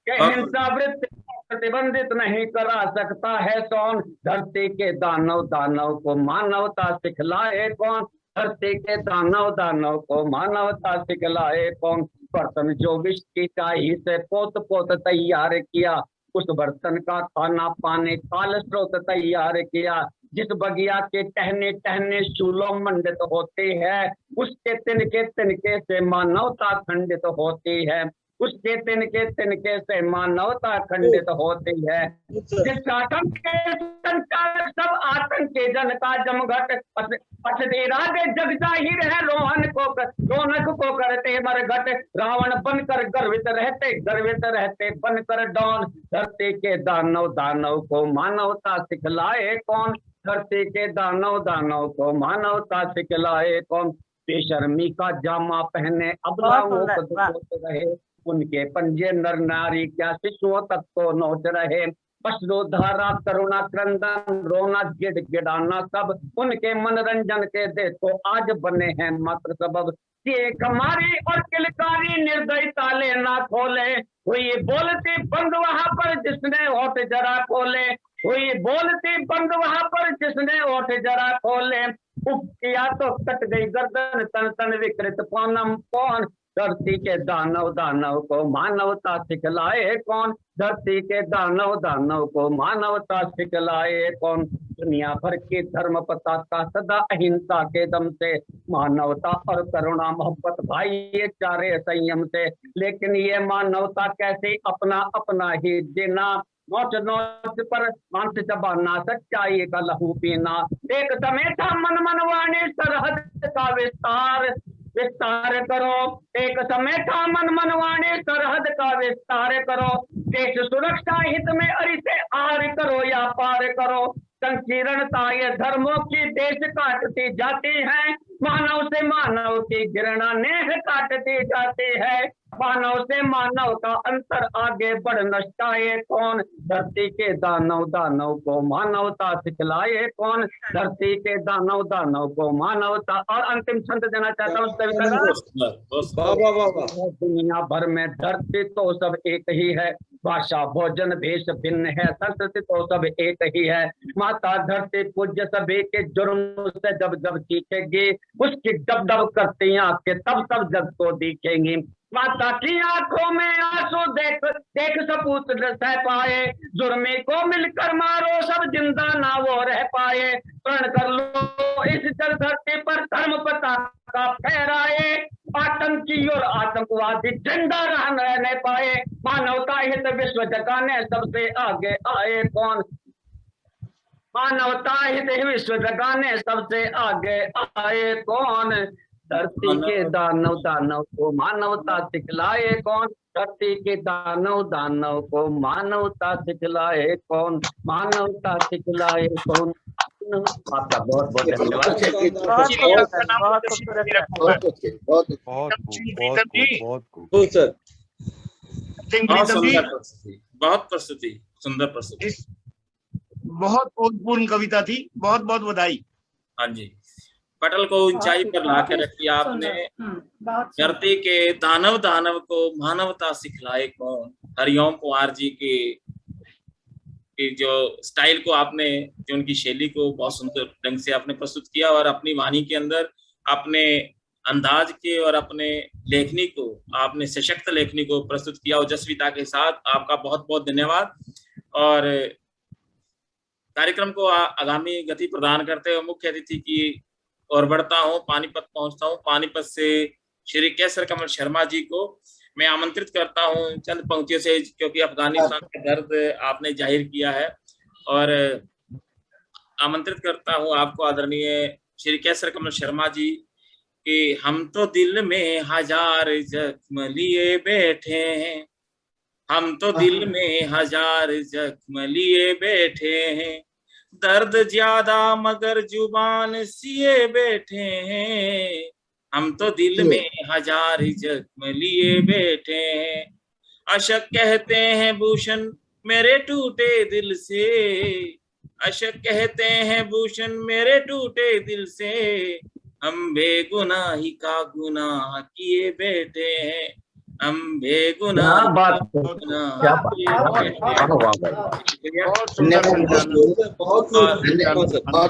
कि हिंसा वृद्धि को प्रतिबंधित नहीं करा सकता है सोन, धरती के दानव को मानवता सिखलाए कौन, धरती के दानव को मानवता सिखलाए कौन, बर्तन जो विष की चाही से पोत तैयार किया, उस बर्तन का खाना पाने काल स्रोत तैयार किया, जिस बगिया के टहने शूलों मंडित होते हैं, उसके तिनके से मानवता खंडित होती है, उसके तिनके से मानवता खंडित होती है, जिस आतंक के संचालक सब आतंक के जन का जमघट, पछदेरागे जग जाहिर है रोनक को करते मरघट, रावण बनकर गर्वित रहते बनकर डॉन, धरती के दानव को मानवता सिखलाए कौन, धरती के दानव को मानवता सिखलाए कौन, बेशर्मी का जामा पहने अबलाओं को रहे, उनके पंजे नर नारी क्या शिशुओं तक को नोच रहे, पशुधारा करुणा क्रंदन रोना गिड़गिड़ाना सब, उनके मनोरंजन के देखो आज बने हैं मात्र सबब, ये कमारी और किलकारी निर्दयी ताले ना खोले, हुई बोलती बंद वहां पर जिसने होठ जरा खोले, हुई बोलती बंद वहां पर जिसने होठ जरा खोले, किया तो कट गई गर्दन तन विकृत कौन, धरती के दानव को मानवता सिखलाए कौन, धरती के दानव को मानवता सिखलाए कौन, दुनिया भर की धर्म पताका सदा अहिंसा के दम से, मानवता और करुणा मोहब्बत भाई ये चारे संयम से, लेकिन ये मानवता कैसे अपना ही जीना, नोच नोच पर मांस चबाना, सच्चाई का लहू पीना। एक समय था मन मनवाने, सरहद का विस्तार विस्तार करो। एक समय था मन मनवाने, सरहद का विस्तार करो। देश सुरक्षा हित में अरिसे आर करो या पार करो। संकीर्णता ये धर्मों की देश काटती जाती है, मानव से मानव की घृणा नेह काटती जाती है। मानव से मानव का अंतर आगे बढ़ नष्टाए कौन, धरती के दानव दानव को मानवता सिखलाए कौन, धरती के दानव दानव को मानवता। और अंतिम छंद देना चाहता हूँ कविता का। दुनिया भर में धरती तो सब एक ही है, भाषा भोजन भेष भिन्न है, संस्कृति तो सब एक ही है। माता धरती पूज्य सभी के जुर्म से जब जब चीखेगी, उसकी डब डब करती आंखें तब तब जग को दिखेंगी। माता की आंखों में आंसू देख देख सपूत न सह पाए, जुर्मी को मिलकर मारो सब जिंदा ना वो रह पाए। प्रण कर लो इस जल धरती पर धर्म पताका फहराए, आतंकी और आतंकवादी जिंदा रहने पाए। मानवता हित विश्व जगाने सबसे आगे आए कौन, मानवता हित विश्व जगाने सबसे आगे आए कौन, धरती के दानव दानव को मानवता सिखलाए कौन, धरती के दानव दानव को मानवता सिखलाए कौन, मानवता सिखलाए कौन। आपका बहुत बहुत धन्यवाद। बहुत प्रस्तुति, सुंदर प्रस्तुति, बहुत पूर्ण कविता थी। बहुत बहुत बधाई। हाँ जी, पटल को ऊंचाई पर लाके रखी आपने। धरती के दानव दानव को मानवता सिखलाए कौन। हरिओम कुमार जी की जो स्टाइल को आपने, जो उनकी शैली को बहुत सुंदर ढंग से आपने प्रस्तुत किया और अपनी वाणी के अंदर अपने अंदाज के और अपने लेखनी को आपने सशक्त लेखनी को प्रस्तुत किया ओजस्विता के साथ। आपका बहुत बहुत धन्यवाद। और कार्यक्रम को आगामी गति प्रदान करते हुए मुख्य अतिथि की और बढ़ता हूँ, पानीपत पहुंचता हूँ। पानीपत से श्री केसर कमल शर्मा जी को मैं आमंत्रित करता हूँ चंद पंक्तियों से, क्योंकि अफगानिस्तान का दर्द आपने जाहिर किया है। और आमंत्रित करता हूँ आपको आदरणीय श्री केसर कमल शर्मा जी कि हम तो दिल में हजार जख्म लिए बैठे हैं, हम तो दिल में हजार जख्म लिए बैठे हैं, दर्द ज्यादा मगर जुबान सिए बैठे हैं, हम तो दिल में हजार जख्म लिए बैठे हैं। अशक कहते हैं भूषण मेरे टूटे दिल से, अशक कहते हैं भूषण मेरे टूटे दिल से, हम बेगुनाही का गुनाह किए बैठे हैं, हम बेगुनाह बहुत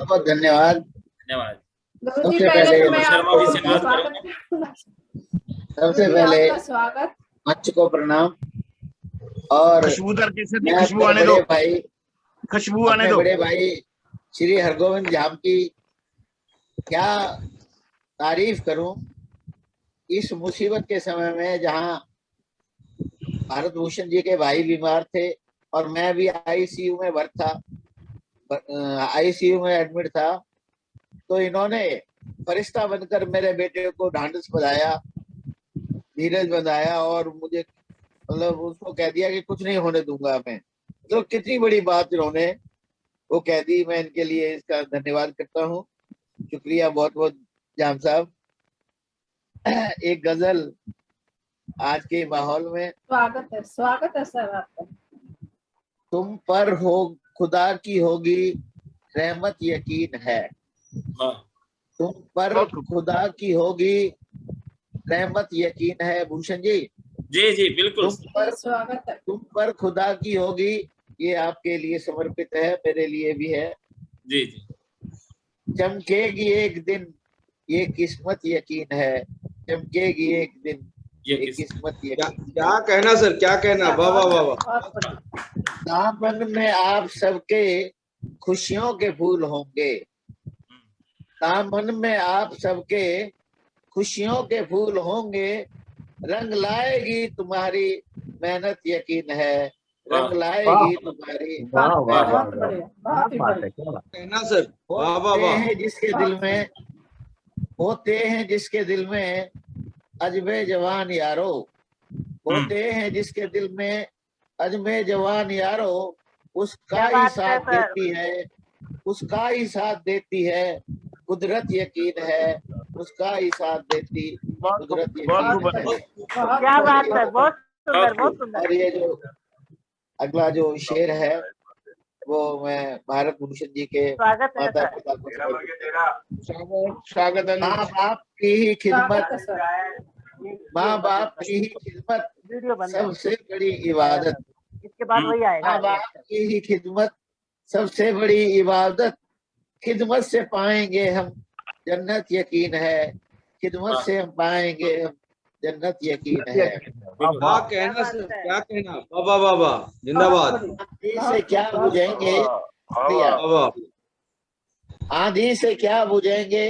बहुत धन्यवाद। धन्यवाद। सबसे पहले स्वागत, मंच को प्रणाम। और खुशबू आने दो भाई, खुशबू आने दो। बड़े भाई श्री हरगोविंद झाम की क्या तारीफ करूं इस मुसीबत के समय में, जहां भारत भूषण जी के भाई बीमार थे और मैं भी आईसीयू में भर्ता था, आईसीयू में एडमिट था। तो इन्होंने फरिश्ता बनकर मेरे बेटे को ढांढस बंधाया, धीरज बंधाया और मुझे मतलब उसको कह दिया कि कुछ नहीं होने दूंगा मैं। तो कितनी बड़ी बात इन्होंने वो कह दी। मैं इनके लिए इसका धन्यवाद करता हूँ। शुक्रिया बहुत बहुत जाम साहब। एक गजल आज के माहौल में। स्वागत है सर आपका। तुम पर हो खुदा की होगी रहमत यकीन है, तुम पर खुदा की होगी रहमत यकीन है। भूषण जी जी जी बिल्कुल, स्वागत है। तुम पर खुदा की होगी, ये आपके लिए समर्पित है, मेरे लिए भी है। जी जी। चमकेगी एक दिन ये किस्मत यकीन है, चमकेगी एक दिन ये किस्मत यकीन। क्या कहना सर, क्या कहना, वाह वाह वाह वाह। दामन में आप सबके खुशियों के फूल होंगे, दामन में आप सबके खुशियों के फूल होंगे, रंग लाएगी तुम्हारी मेहनत यकीन है, रंग लाएगी तुम्हारी। बहुत बढ़िया, बहुत ही बढ़िया। कहना सर, वाह वाह होते वाह। हैं जिसके दिल में, होते हैं जिसके दिल में अजमे जवान यारो, होते हैं जिसके दिल में अजमे जवान यारो, उसका क्या ही बात है साथ सर। देती है, उसका ही साथ देती है कुदरत, यकीन है उसका ही साथ देती कुदरत, यकीन है। क्या बात है, बहुत सुंदर, बहुत सुंदर। और ये जो अगला जो शेर है वो मैं भारत भूषण जी के स्वागत है माता सर। पिता को स्वागत है। माँ बाप की ही खिदमत, स्वागत है सर। माँ बाप की ही खिदमत वीडियो बंद है। सबसे बड़ी इबादत, इसके बाद वही आएगा। माँ बाप की ही खिदमत सबसे बड़ी इबादत, खिदमत से पाएंगे हम जन्नत, यकीन है खिदमत से हम पाएंगे हम जन्नत, यकीन है। क्या कहना सर, क्या कहना, वाह वाह वाह वाह, जिंदाबाद। आंधी से क्या बुझेंगे, वाह वाह। आंधी से क्या बुझेंगे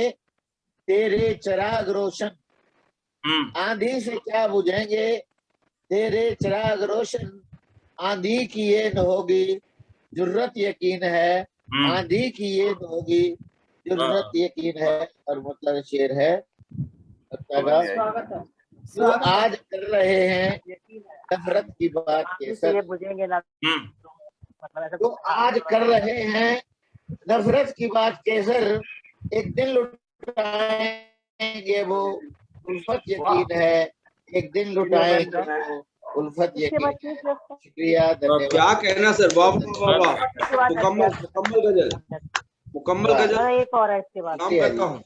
तेरे चिराग रोशन, आंधी से क्या बुझेंगे तेरे चिराग रोशन, आंधी की ये न होगी जुर्रत, यकीन है आंधी की ये न होगी जुर्रत, यकीन है। और मतलब शेर है स्वागत है। जो आज कर रहे हैं नफरत की बात के सर, बुझेंगे ना, जो आज कर रहे हैं नफरत की बात के सर, एक दिन लुटाएंगे वो उल्फत, यकीन है एक दिन लुटाएंगे वो उल्फत, यकीन है। शुक्रिया, धन्यवाद। क्या कहना सर, वाह वाह वाह वाह। मुकम्मल मुकम्मल गजल, मुकम्मल गजल। एक और है इसके बाद। नाम करता हूँ।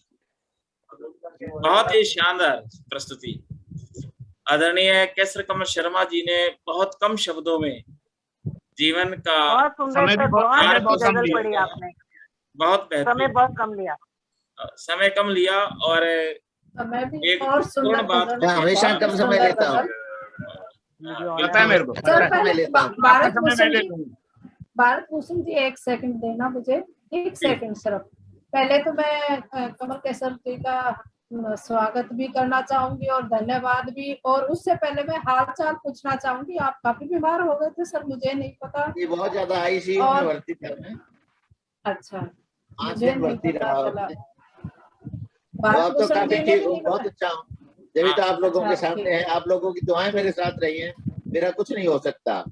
बहुत ही शानदार प्रस्तुति। आदरणीय केसर कमल शर्मा जी ने बहुत कम शब्दों में जीवन का बहुत सुंदर सर, बहुत अच्छी गजल पढ़ी आपने। बहुत समय बेहतरीन, बहुत कम लिया। समय कम लिया और मैं भी एक और पूर्ण सुंदर बात। गजल, मैं हमेशा बहुत कम समय सुंदर लेता हूँ, गजल। पता है मेरे को। सर पहले लेता हूँ। भारत समय भूषण मैं जी, लेता हूँ। भारत भूषण जी एक सेकंड देना मुझे, एक सेकंड सिर्फ। पहले तो मैं कमल केसर जी का स्वागत भी करना चाहूंगी और धन्यवाद भी, और उससे पहले मैं हाल चाल पूछना चाहूंगी। आप काफी बीमार हो गए थे सर, मुझे नहीं पता। ये बहुत ज्यादा आईसीयू में भर्ती था मैं, अच्छा, 5 मुझे दिन नहीं भर्ती पता रहा चला। उसमें। भारत अब तो भूषण काफी जी ने ठीक भी हूँ, नहीं बहुत बताया। अच्छा हूँ, जब तो आप लोगों के अच्छा, सामने है, आप लोगों की दुआएं मेरे साथ रही हैं, मेरा कुछ नहीं हो सकता।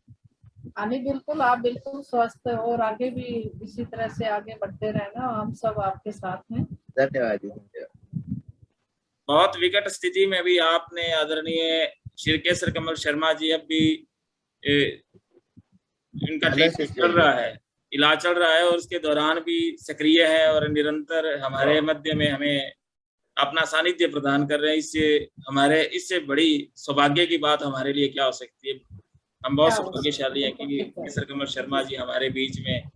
नहीं बिल्कुल, आप बिल्कुल स्वस्थ और आगे भी इसी तरह से आगे बढ़ते रहना, हम सब आपके साथ हैं। धन्यवाद जी, धन्यवाद। बहुत विकट स्थिति में भी आपने आदरणीय श्री केसर कमल शर्मा जी अब भी इनका ट्रीटमेंट चल रहा है, इलाज चल रहा है और उसके दौरान भी सक्रिय है और निरंतर हमारे मध्य में हमें अपना सानिध्य प्रदान कर रहे हैं। इससे बड़ी सौभाग्य की बात हमारे लिए क्या हो सकती है। हम बहुत सौभाग्यशाली हैं कि केसर कमल शर्मा जी हमारे बीच में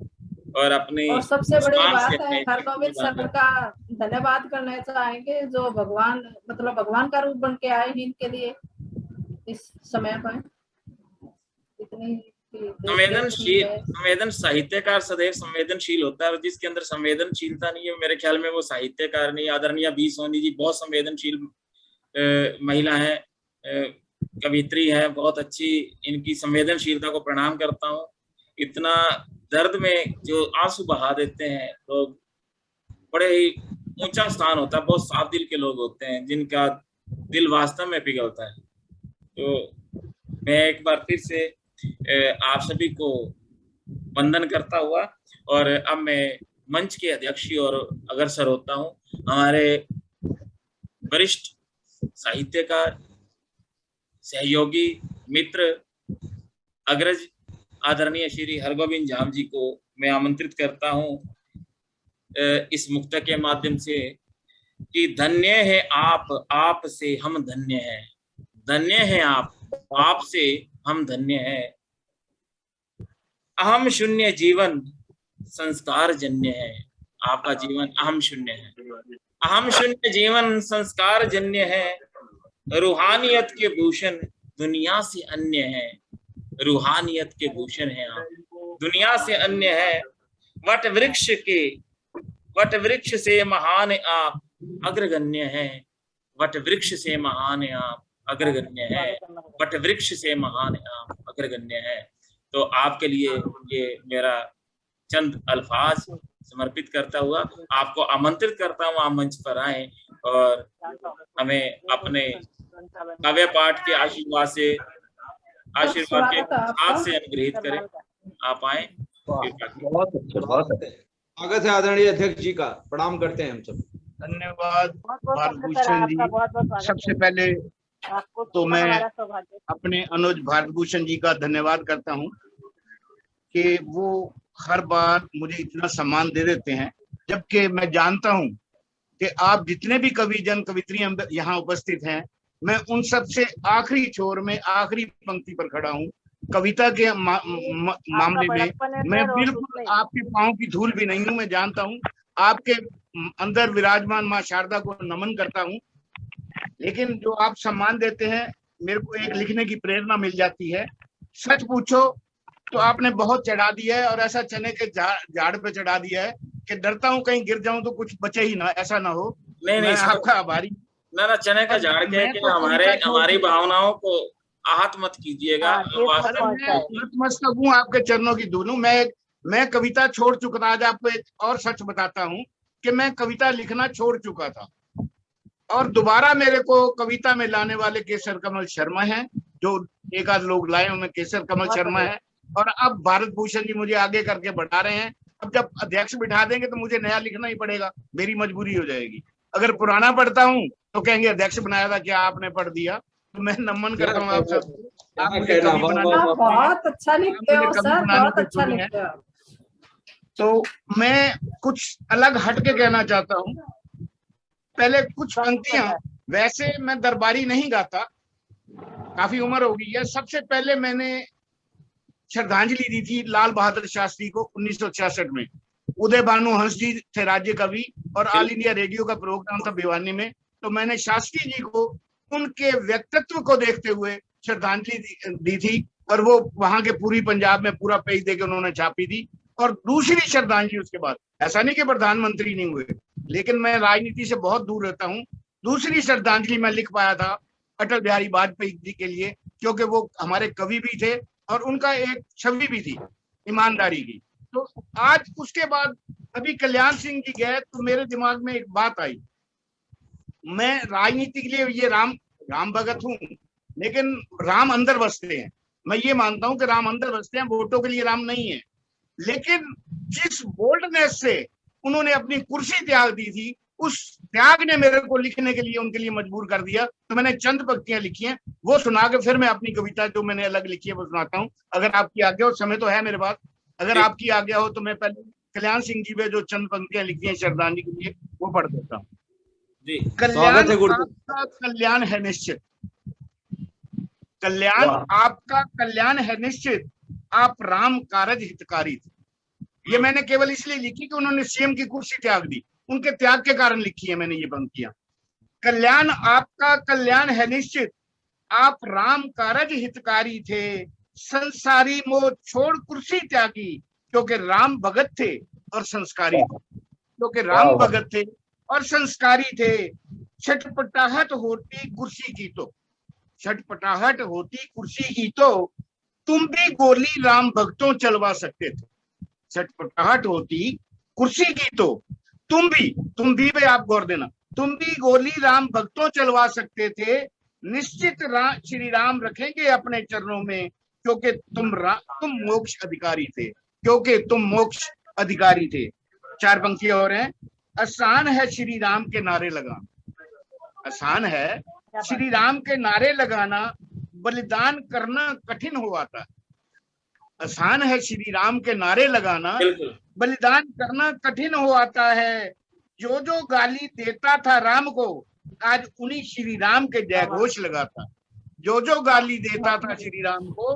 और अपनी और सबसे बड़ी मुस्कान बात से है, हमें हरगोविंद सर का धन्यवाद करना चाहेंगे, जो भगवान मतलब भगवान का रूप बन के आए हैं इनके लिए इस समय पर। इतनी संवेदन साहित्यकार सदैव संवेदनशील होता है और जिसके अंदर संवेदनशीलता नहीं है, मेरे ख्याल में वो साहित्यकार नहीं। आदरणीय बी सोनी जी बहुत संवेदनशील महिला है, कवित्री है, बहुत अच्छी। इनकी संवेदनशीलता को प्रणाम करता हूँ। इतना दर्द में जो आंसू बहा देते हैं लोग, बड़े ही ऊंचा स्थान होता है। बहुत साफ दिल के लोग होते हैं जिनका दिल वास्तव में पिघलता है। तो मैं एक बार फिर से आप सभी को वंदन करता हुआ और अब मैं मंच के अध्यक्ष की ओर अग्रसर होता हूँ। हमारे वरिष्ठ साहित्यकार, सहयोगी, मित्र, अग्रज आदरणीय श्री हरगोविंद जाम जी को मैं आमंत्रित करता हूँ इस मुक्तक के माध्यम से कि धन्य है आप से हम धन्य हैं, धन्य है आप से हम धन्य हैं। अहम शून्य जीवन संस्कार जन्य है। आपका जीवन अहम शून्य है, अहम शून्य जीवन संस्कार जन्य है। रूहानियत के भूषण दुनिया से अन्य है, रूहानियत के भूषण है आप, दुनिया से अन्य है। वट वृक्ष से महान आप अग्रगण्य है, वट वृक्ष से महान आप अग्रगण्य है, वट वृक्ष से महान आप अग्रगण्य है। तो आपके लिए ये मेरा चंद अल्फाज समर्पित करता हुआ आपको आमंत्रित करता हूँ, आप मंच पर आए और हमें अपने काव्य पाठ के आशीर्वाद के हाथ से अनुग्रहित करें। आप आए। बहुत अच्छा। स्वागत है आदरणीय अध्यक्ष जी का, प्रणाम करते हैं हम सब। धन्यवाद भारत भूषण जी। सबसे पहले तो मैं अपने अनुज भारत भूषण जी का धन्यवाद करता हूं कि वो हर बार मुझे इतना सम्मान दे देते हैं, जबकि मैं जानता हूं कि आप जितने भी कवि जन कवित्रियां यहाँ उपस्थित हैं, मैं उन सब से आखिरी छोर में आखिरी पंक्ति पर खड़ा हूं। कविता के मामले में मैं बिल्कुल आपके पांव की धूल भी नहीं हूं। मैं जानता हूं आपके अंदर विराजमान माँ शारदा को नमन करता हूं, लेकिन जो आप सम्मान देते हैं मेरे को एक लिखने की प्रेरणा मिल जाती है। सच पूछो तो आपने बहुत चढ़ा दिया है, और ऐसा चने के झाड़ पे चढ़ा दिया है कि डरता हूं कहीं गिर जाऊं तो कुछ बचे ही ना, ऐसा ना हो। नहीं, आपका आभारी। ना चने का झाड़ के हमारी भावनाओं को आहत मत कीजिएगा। नतमस्तक हूँ आपके चरणों की धूल हूं। मैं कविता छोड़ चुका था। आज आपको एक और सच बताता हूँ कि मैं कविता लिखना छोड़ चुका था, और दोबारा मेरे को कविता में लाने वाले केसर कमल शर्मा हैं, जो एक आध लोग लाए उनमें केसर कमल शर्मा है, और अब भारत भूषण जी मुझे आगे करके बढ़ा रहे हैं। अब जब अध्यक्ष बिठा देंगे तो मुझे नया लिखना ही पड़ेगा, मेरी मजबूरी हो जाएगी। अगर पुराना पढ़ता हूँ तो कहेंगे अध्यक्ष बनाया था, क्या आपने पढ़ दिया। तो मैं नमन करता हूँ आप सबको। आप मुझे कवि बनाना, बहुत अच्छा लिखते हो सर, बहुत अच्छा लिखते हो। तो मैं कुछ अलग हट के कहना चाहता हूँ। पहले कुछ पंक्तियां, वैसे मैं दरबारी नहीं गाता, काफी उम्र हो गई है। सबसे पहले मैंने श्रद्धांजलि दी थी लाल बहादुर शास्त्री को 1966 में। उदय भानु हंस जी थे राज्य कवि, और ऑल इंडिया रेडियो का प्रोग्राम था भिवानी में। तो मैंने शास्त्री जी को उनके व्यक्तित्व को देखते हुए श्रद्धांजलि दी थी, और वो वहां के पूरी पंजाब में पूरा पेज देके उन्होंने छापी थी। और दूसरी श्रद्धांजलि उसके बाद, ऐसा नहीं कि प्रधानमंत्री नहीं हुए, लेकिन मैं राजनीति से बहुत दूर रहता हूँ। दूसरी श्रद्धांजलि मैं लिख पाया था अटल बिहारी वाजपेयी जी के लिए, क्योंकि वो हमारे कवि भी थे और उनका एक छवि भी थी ईमानदारी की। तो आज उसके बाद अभी कल्याण सिंह जी गए तो मेरे दिमाग में एक बात आई। मैं राजनीति के लिए ये राम भगत हूँ, लेकिन राम अंदर बसते हैं। मैं ये मानता हूँ कि राम अंदर बसते हैं, वोटों के लिए राम नहीं है। लेकिन जिस बोल्डनेस से उन्होंने अपनी कुर्सी त्याग दी थी, उस त्याग ने मेरे को लिखने के लिए उनके लिए मजबूर कर दिया। तो मैंने चंद पंक्तियां लिखी हैं, वो सुना के फिर मैं अपनी कविता जो मैंने अलग लिखी है वो सुनाता हूँ। अगर आपकी आज्ञा हो, समय तो है मेरे पास, अगर आपकी आज्ञा हो तो मैं पहले कल्याण सिंह जी में जो चंद पंक्तियां लिखी हैं श्रद्धांजलि के लिए वो पढ़ देता हूँ। कल्याण आपका कल्याण है निश्चित, कल्याण आपका कल्याण है निश्चित, आप राम कारज हितकारी थे। ये मैंने केवल इसलिए लिखी कि उन्होंने सीएम की कुर्सी त्याग दी, उनके त्याग के कारण लिखी है मैंने ये पंक्तियां। कल्याण आपका कल्याण है निश्चित, आप राम कारज हितकारी थे, संसारी मोह छोड़ कुर्सी त्यागी, क्योंकि राम भगत थे और संस्कारी थे। क्योंकि राम भगत थे और संस्कारी थे। छटपटाहट होती कुर्सी की तो, छटपटाहट होती कुर्सी की तो, तुम भी गोली राम भक्तों चलवा सकते थे। छटपटाहट होती कुर्सी की तो तुम भी पे आप गौर देना, तुम भी गोली राम भक्तों चलवा सकते थे। निश्चित श्री राम रखेंगे अपने चरणों में, क्योंकि तुम मोक्ष अधिकारी थे, क्योंकि तुम मोक्ष अधिकारी थे। चार पंक्तियां और हैं। आसान है श्री राम के नारे लगाना, आसान है श्री राम के नारे लगाना, बलिदान करना कठिन हो आता है। आसान है श्री राम के नारे लगाना, बलिदान करना कठिन हो आता है। जो जो गाली देता था राम को, आज उन्हीं श्री राम के जय घोष लगाता। जो जो गाली देता था श्री राम को,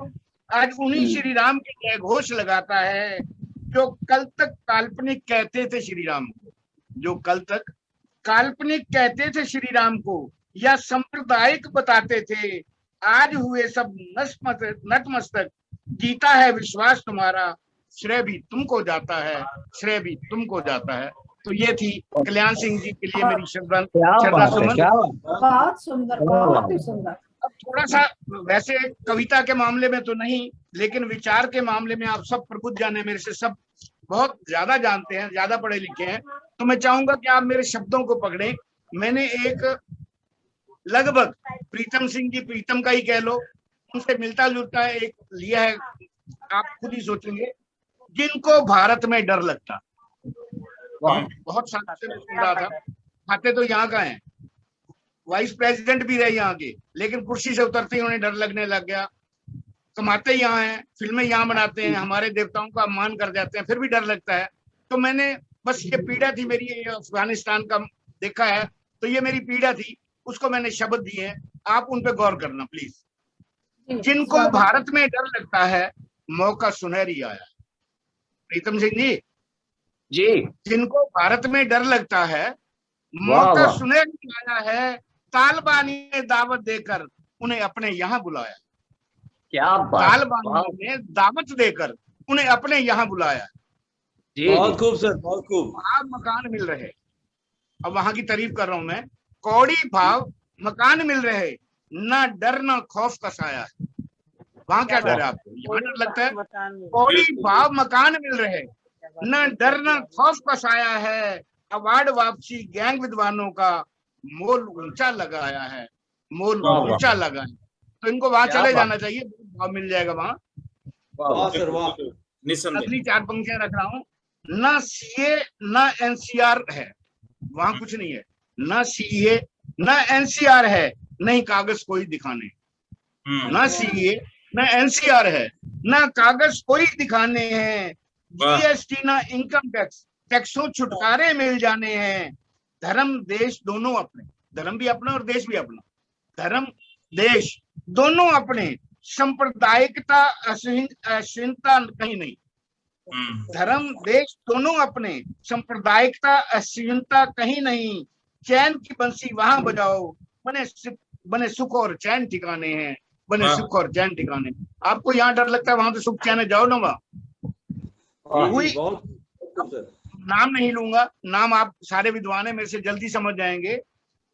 आज उन्हीं श्री राम के जय घोष लगाता है। जो कल तक काल्पनिक कहते थे श्री राम को, जो कल तक काल्पनिक कहते थे श्री राम को या सांप्रदायिक बताते थे, आज हुए सब नतमस्तक। जीता है विश्वास तुम्हारा, श्रेय भी तुमको जाता है, श्रेय भी तुमको जाता है। तो ये थी कल्याण सिंह जी के लिए मेरी श्रद्धा सुमन। बहुत सुंदर, बहुत ही सुंदर। अब थोड़ा सा, वैसे कविता के मामले में तो नहीं, लेकिन विचार के मामले में आप सब प्रबुद्ध जाने, मेरे से सब बहुत ज्यादा जानते हैं, ज्यादा पढ़े लिखे हैं, तो मैं चाहूंगा कि आप मेरे शब्दों को पकड़ें। मैंने एक लगभग प्रीतम सिंह जी, प्रीतम का ही कह लो, उनसे मिलता जुलता है एक लिया है, आप खुद ही सोचेंगे। जिनको भारत में डर लगता, बहुत साल से मैं सुन रहा था, खाते तो यहाँ का है, वाइस प्रेसिडेंट भी रहे यहाँ के, लेकिन कुर्सी से उतरते ही उन्हें डर लगने लग गया। कमाते यहाँ हैं, फिल्में यहाँ बनाते हैं, हमारे देवताओं का अपमान कर जाते हैं, फिर भी डर लगता है। तो मैंने बस ये पीड़ा थी मेरी, अफगानिस्तान का देखा है, तो ये मेरी पीड़ा थी, उसको मैंने शब्द दिए हैं, आप उन पे गौर करना प्लीज। जिनको भारत में डर लगता है, मौका सुनहरी आया। प्रीतम सिंह जी, जिनको भारत में डर लगता है, मौका सुनहरी आया है। तालिबानी ने दावत देकर उन्हें अपने यहाँ बुलाया। क्या बात, तालिबानी ने दावत देकर उन्हें अपने यहाँ बुलाया। बहुत खूब सर, बहुत खूब। भाव मकान मिल रहे, अब वहां की तारीफ कर रहा हूं मैं, कौड़ी भाव मकान मिल रहे, ना डर ना खौफ का साया है। वहां क्या डर है आपको? यहाँ डर लगता है। कौड़ी भाव मकान मिल रहे, ना डर ना खौफ का साया है। अवार्ड वापसी गैंग विद्वानों का मोल ऊंचा लगाया है, मोल ऊंचा लगा है। तो इनको वहां चले जाना चाहिए, भाव मिल जाएगा वहां। वाह सर वाह। अगली 4 पंक्तियां रख रहा हूँ। ना सीए ना एनसीआर है, वहां कुछ नहीं है। ना सीए ना एनसीआर है, नहीं कागज कोई दिखाने। ना सीए ना एनसीआर है, ना कागज कोई दिखाने हैं। जीएसटी ना इनकम टैक्स, टैक्सों छुटकारे मिल जाने हैं। धर्म देश दोनों अपने, धर्म भी अपना और देश भी अपना, धर्म देश दोनों अपने। सांप्रदायिकता अश्लीलता कहीं नहीं। धर्म देश दोनों अपने, सांप्रदायिकता अश्लीलता कहीं नहीं। चैन की बंसी वहां बजाओ, बने सुख और चैन ठिकाने हैं, बने सुख और चैन ठिकाने। आपको यहाँ डर लगता है, वहां तो सुख चैन है, जाओ ना वहां। नाम नहीं लूंगा, नाम आप सारे विद्वान हैं, मेरे से जल्दी समझ जाएंगे।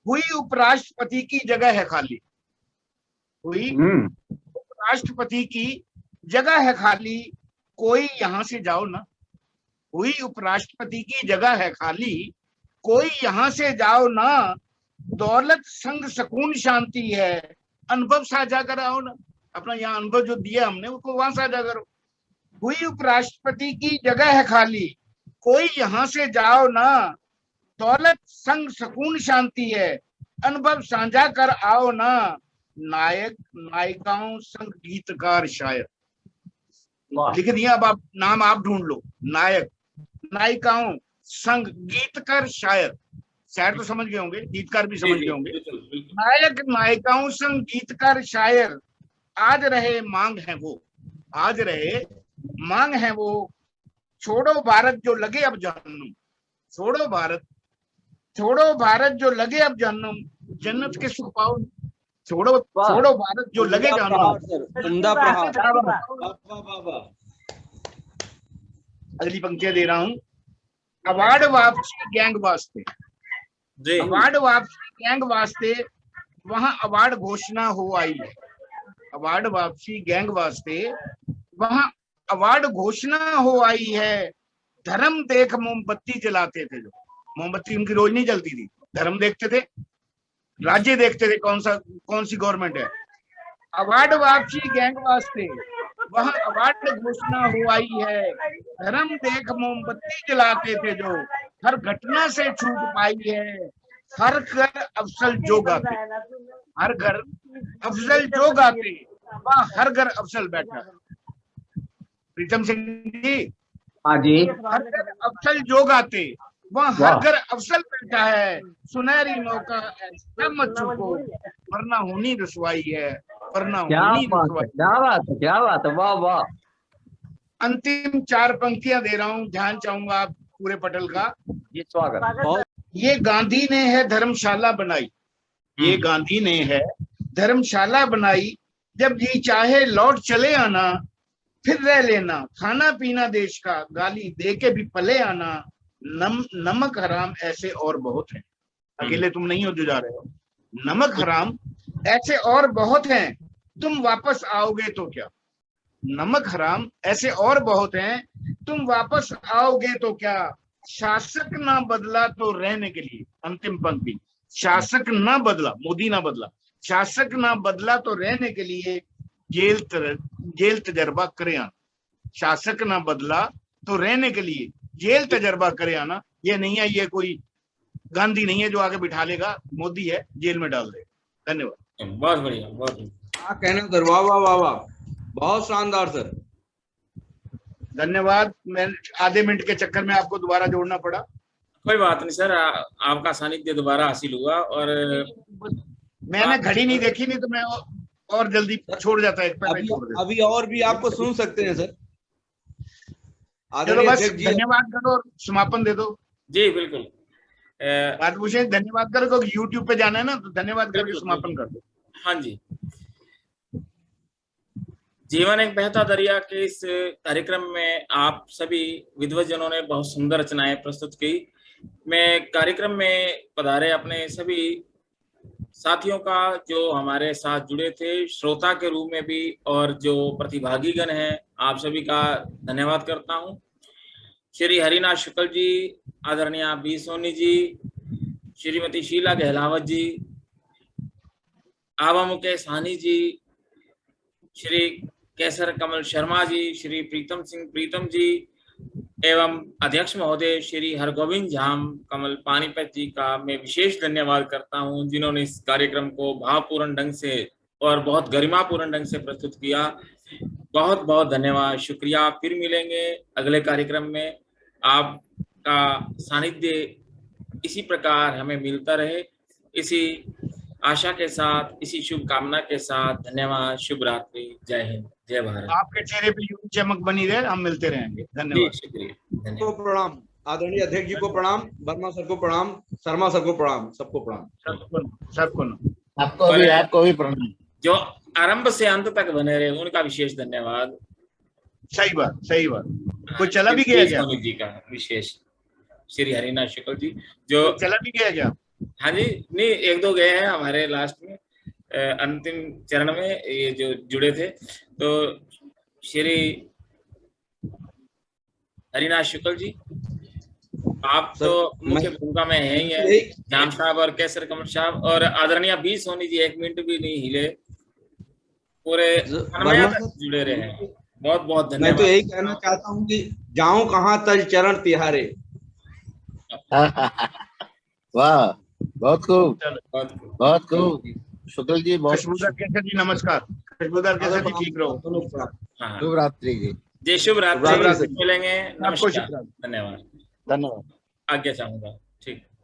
हुई उपराष्ट्रपति की जगह है खाली, हुई उपराष्ट्रपति की जगह है खाली, कोई यहाँ से जाओ ना। हुई उपराष्ट्रपति की जगह है खाली, कोई यहाँ से जाओ ना। दौलत संग सुकून शांति है, अनुभव साझा कराओ ना। अपना यहाँ अनुभव जो दिया हमने, उसको वहां साझा करो। हुई उपराष्ट्रपति की जगह है खाली, कोई यहाँ से जाओ ना। दौलत संग सुकून शांति है, अनुभव साझा कर आओ ना। नायक नायिकाओं संग गीतकार शायर, लिख दिया। अब आप नाम आप ढूंढ लो। नायक नायिकाओं संग गीतकार शायर, शायर तो समझ गए होंगे, गीतकार भी समझ गए होंगे। नायक नायिकाओं संग गीतकार शायर, आज रहे मांग है वो, आज रहे मांग है वो। छोड़ो भारत जो लगे अब जहन्नुम, छोड़ो भारत, छोड़ो भारत जो लगे अब जहन्नुम। जन्नत के सुख पाओ, छोड़ो छोड़ो भारत जो लगे जहन्नुम। अगली पंक्तियां दे रहा हूं। अवार्ड वापसी गैंग वास्ते, अवार्ड वापसी गैंग वास्ते, वहां अवार्ड घोषणा हो आई है। अवार्ड वापसी गैंग वास्ते, वहां अवार्ड घोषणा हो आई है। धर्म देख मोमबत्ती जलाते थे, जो मोमबत्ती उनकी रोज नहीं जलती थी, धर्म देखते थे, राज्य देखते थे, कौन सी गवर्नमेंट है। अवार्ड वापसी गैंग वास्ते, वहां अवार्ड घोषणा हो आई है। धर्म देख मोमबत्ती जलाते थे जो, हर घटना से छूट पाई है। हर घर अफसल जो गाते, हर घर अफसल जो गाते, वह हर घर अफसल बैठा। प्रीतम सिंह जी, हाँ जी। हर घर अफसल जो गाते, वह हर घर अफसल बैठा है। सुनहरी मौका ऐसा मत चूको, वरना होनी रसवाई है, वरना होनी रसवाई। क्या बात है, क्या बात है, वाह वाह। अंतिम 4 पंक्तियां दे रहा हूं, ध्यान चाहूंगा आप पूरे पटल का। ये स्वागत। ये गांधी ने है धर्मशाला बनाई, ये गांधी ने है धर्मशाला बनाई। जब जी चाहे लौट चले आना, फिर रह लेना खाना पीना देश का, गाली दे के भी पले आना। नमक हराम ऐसे और बहुत है, अकेले तुम नहीं हो जो जा रहे हो। नमक हराम ऐसे और बहुत हैं, तुम वापस आओगे तो क्या। नमक हराम ऐसे और बहुत हैं, तुम वापस आओगे तो क्या। शासक ना बदला तो रहने के लिए, अंतिम पंक्ति, शासक ना बदला, मोदी ना बदला, शासक ना बदला तो रहने के लिए जेल तजर्बा करे आना। शासक ना बदला तो रहने के लिए जेल तजर्बा करे आना। ये नहीं है, ये कोई गांधी नहीं है जो आगे बिठा लेगा, मोदी है, जेल में डाल देगा। धन्यवाद। बहुत बढ़िया, बहुत बढ़िया। क्या कहना सर, वाह वाह वाह वाह, बहुत शानदार सर। धन्यवाद। मैं आधे मिनट के चक्कर में आपको दोबारा जोड़ना पड़ा। कोई बात नहीं सर, आपका सानिध्य दोबारा हासिल हुआ। और मैंने घड़ी नहीं देखी, नहीं तो मैं और जल्दी छोड़ जाता है। अभी और भी आपको सुन सकते हैं सर। चलो बस धन्यवाद करो और समापन दे दो। जी बिल्कुल। बात पूछे, धन्यवाद करो, क्योंकि यूट्यूब पे जाना है ना, तो धन्यवाद करके समापन कर दो। हाँ जी। जीवन एक बहता दरिया के इस कार्यक्रम में आप सभी विद्वजनों ने बहुत सुंदर रचनाएं प्रस्तुत की। मैं कार्यक्रम में पधारे अपने सभी साथियों का जो हमारे साथ जुड़े थे, श्रोता के रूप में भी, और जो प्रतिभागीगण हैं, आप सभी का धन्यवाद करता हूं। श्री हरिनाथ शुक्ल जी, आदरणीय बी सोनी जी, श्रीमती शीला गहलावत जी, आबा मुकेश साहनी जी, श्री केसर कमल शर्मा जी, श्री प्रीतम सिंह प्रीतम जी, एवं अध्यक्ष महोदय श्री हरगोविंद झाम कमल पानीपत जी का मैं विशेष धन्यवाद करता हूं, जिन्होंने इस कार्यक्रम को भावपूर्ण ढंग से और बहुत गरिमापूर्ण ढंग से प्रस्तुत किया। बहुत बहुत धन्यवाद, शुक्रिया। फिर मिलेंगे अगले कार्यक्रम में। आपका सानिध्य इसी प्रकार हमें मिलता रहे, इसी आशा के साथ, इसी शुभकामना के साथ। धन्यवाद, शुभ रात्रि, जय हिंद, जय भारत। आपके चेहरे पे यूं चमक बनी रहे, हम मिलते रहेंगे। धन्यवाद, शुक्रिया। को प्रणाम, आदरणीय अध्यक्ष जी को प्रणाम, वर्मा सर को प्रणाम, शर्मा सर को प्रणाम, सबको प्रणाम। आपको भी प्रणाम। जो आरंभ से अंत तक बने रहे, उनका विशेष धन्यवाद। सही बात, सही बात। कोई चला भी गया क्या? स्वामी जी का विशेष, श्री हरिनाथ शुक्ल जी जो चला भी गया क्या? हाँ जी, नहीं, एक दो गए हैं हमारे लास्ट में, अंतिम चरण में ये जो जुड़े थे। तो श्री हरिनाथ शुक्ल जी, आप तो मुख्य भूमिका में हैं ही है, जाम साहब और केसर कमल साहब, और आदरणीय बी सोनी जी 1 मिनट भी नहीं हिले, पूरे जुड़े रहे। बहुत बहुत धन्यवाद। मैं तो यही कहना चाहता हूँ कि जाऊं कहाँ तज चरण तिहारे। वाह, बहुत खूब, बहुत खूब। शुक्ल जी, बहुत। खुशबूदार केसर जी नमस्कार। खुशबूदार केसर जी ठीक रहो। शुभ रात्रि जी। जय शुभ रात्रि। मिलेंगे। आपको नमस्कार, धन्यवाद, धन्यवाद। आज्ञा चाहूंगा। ठीक।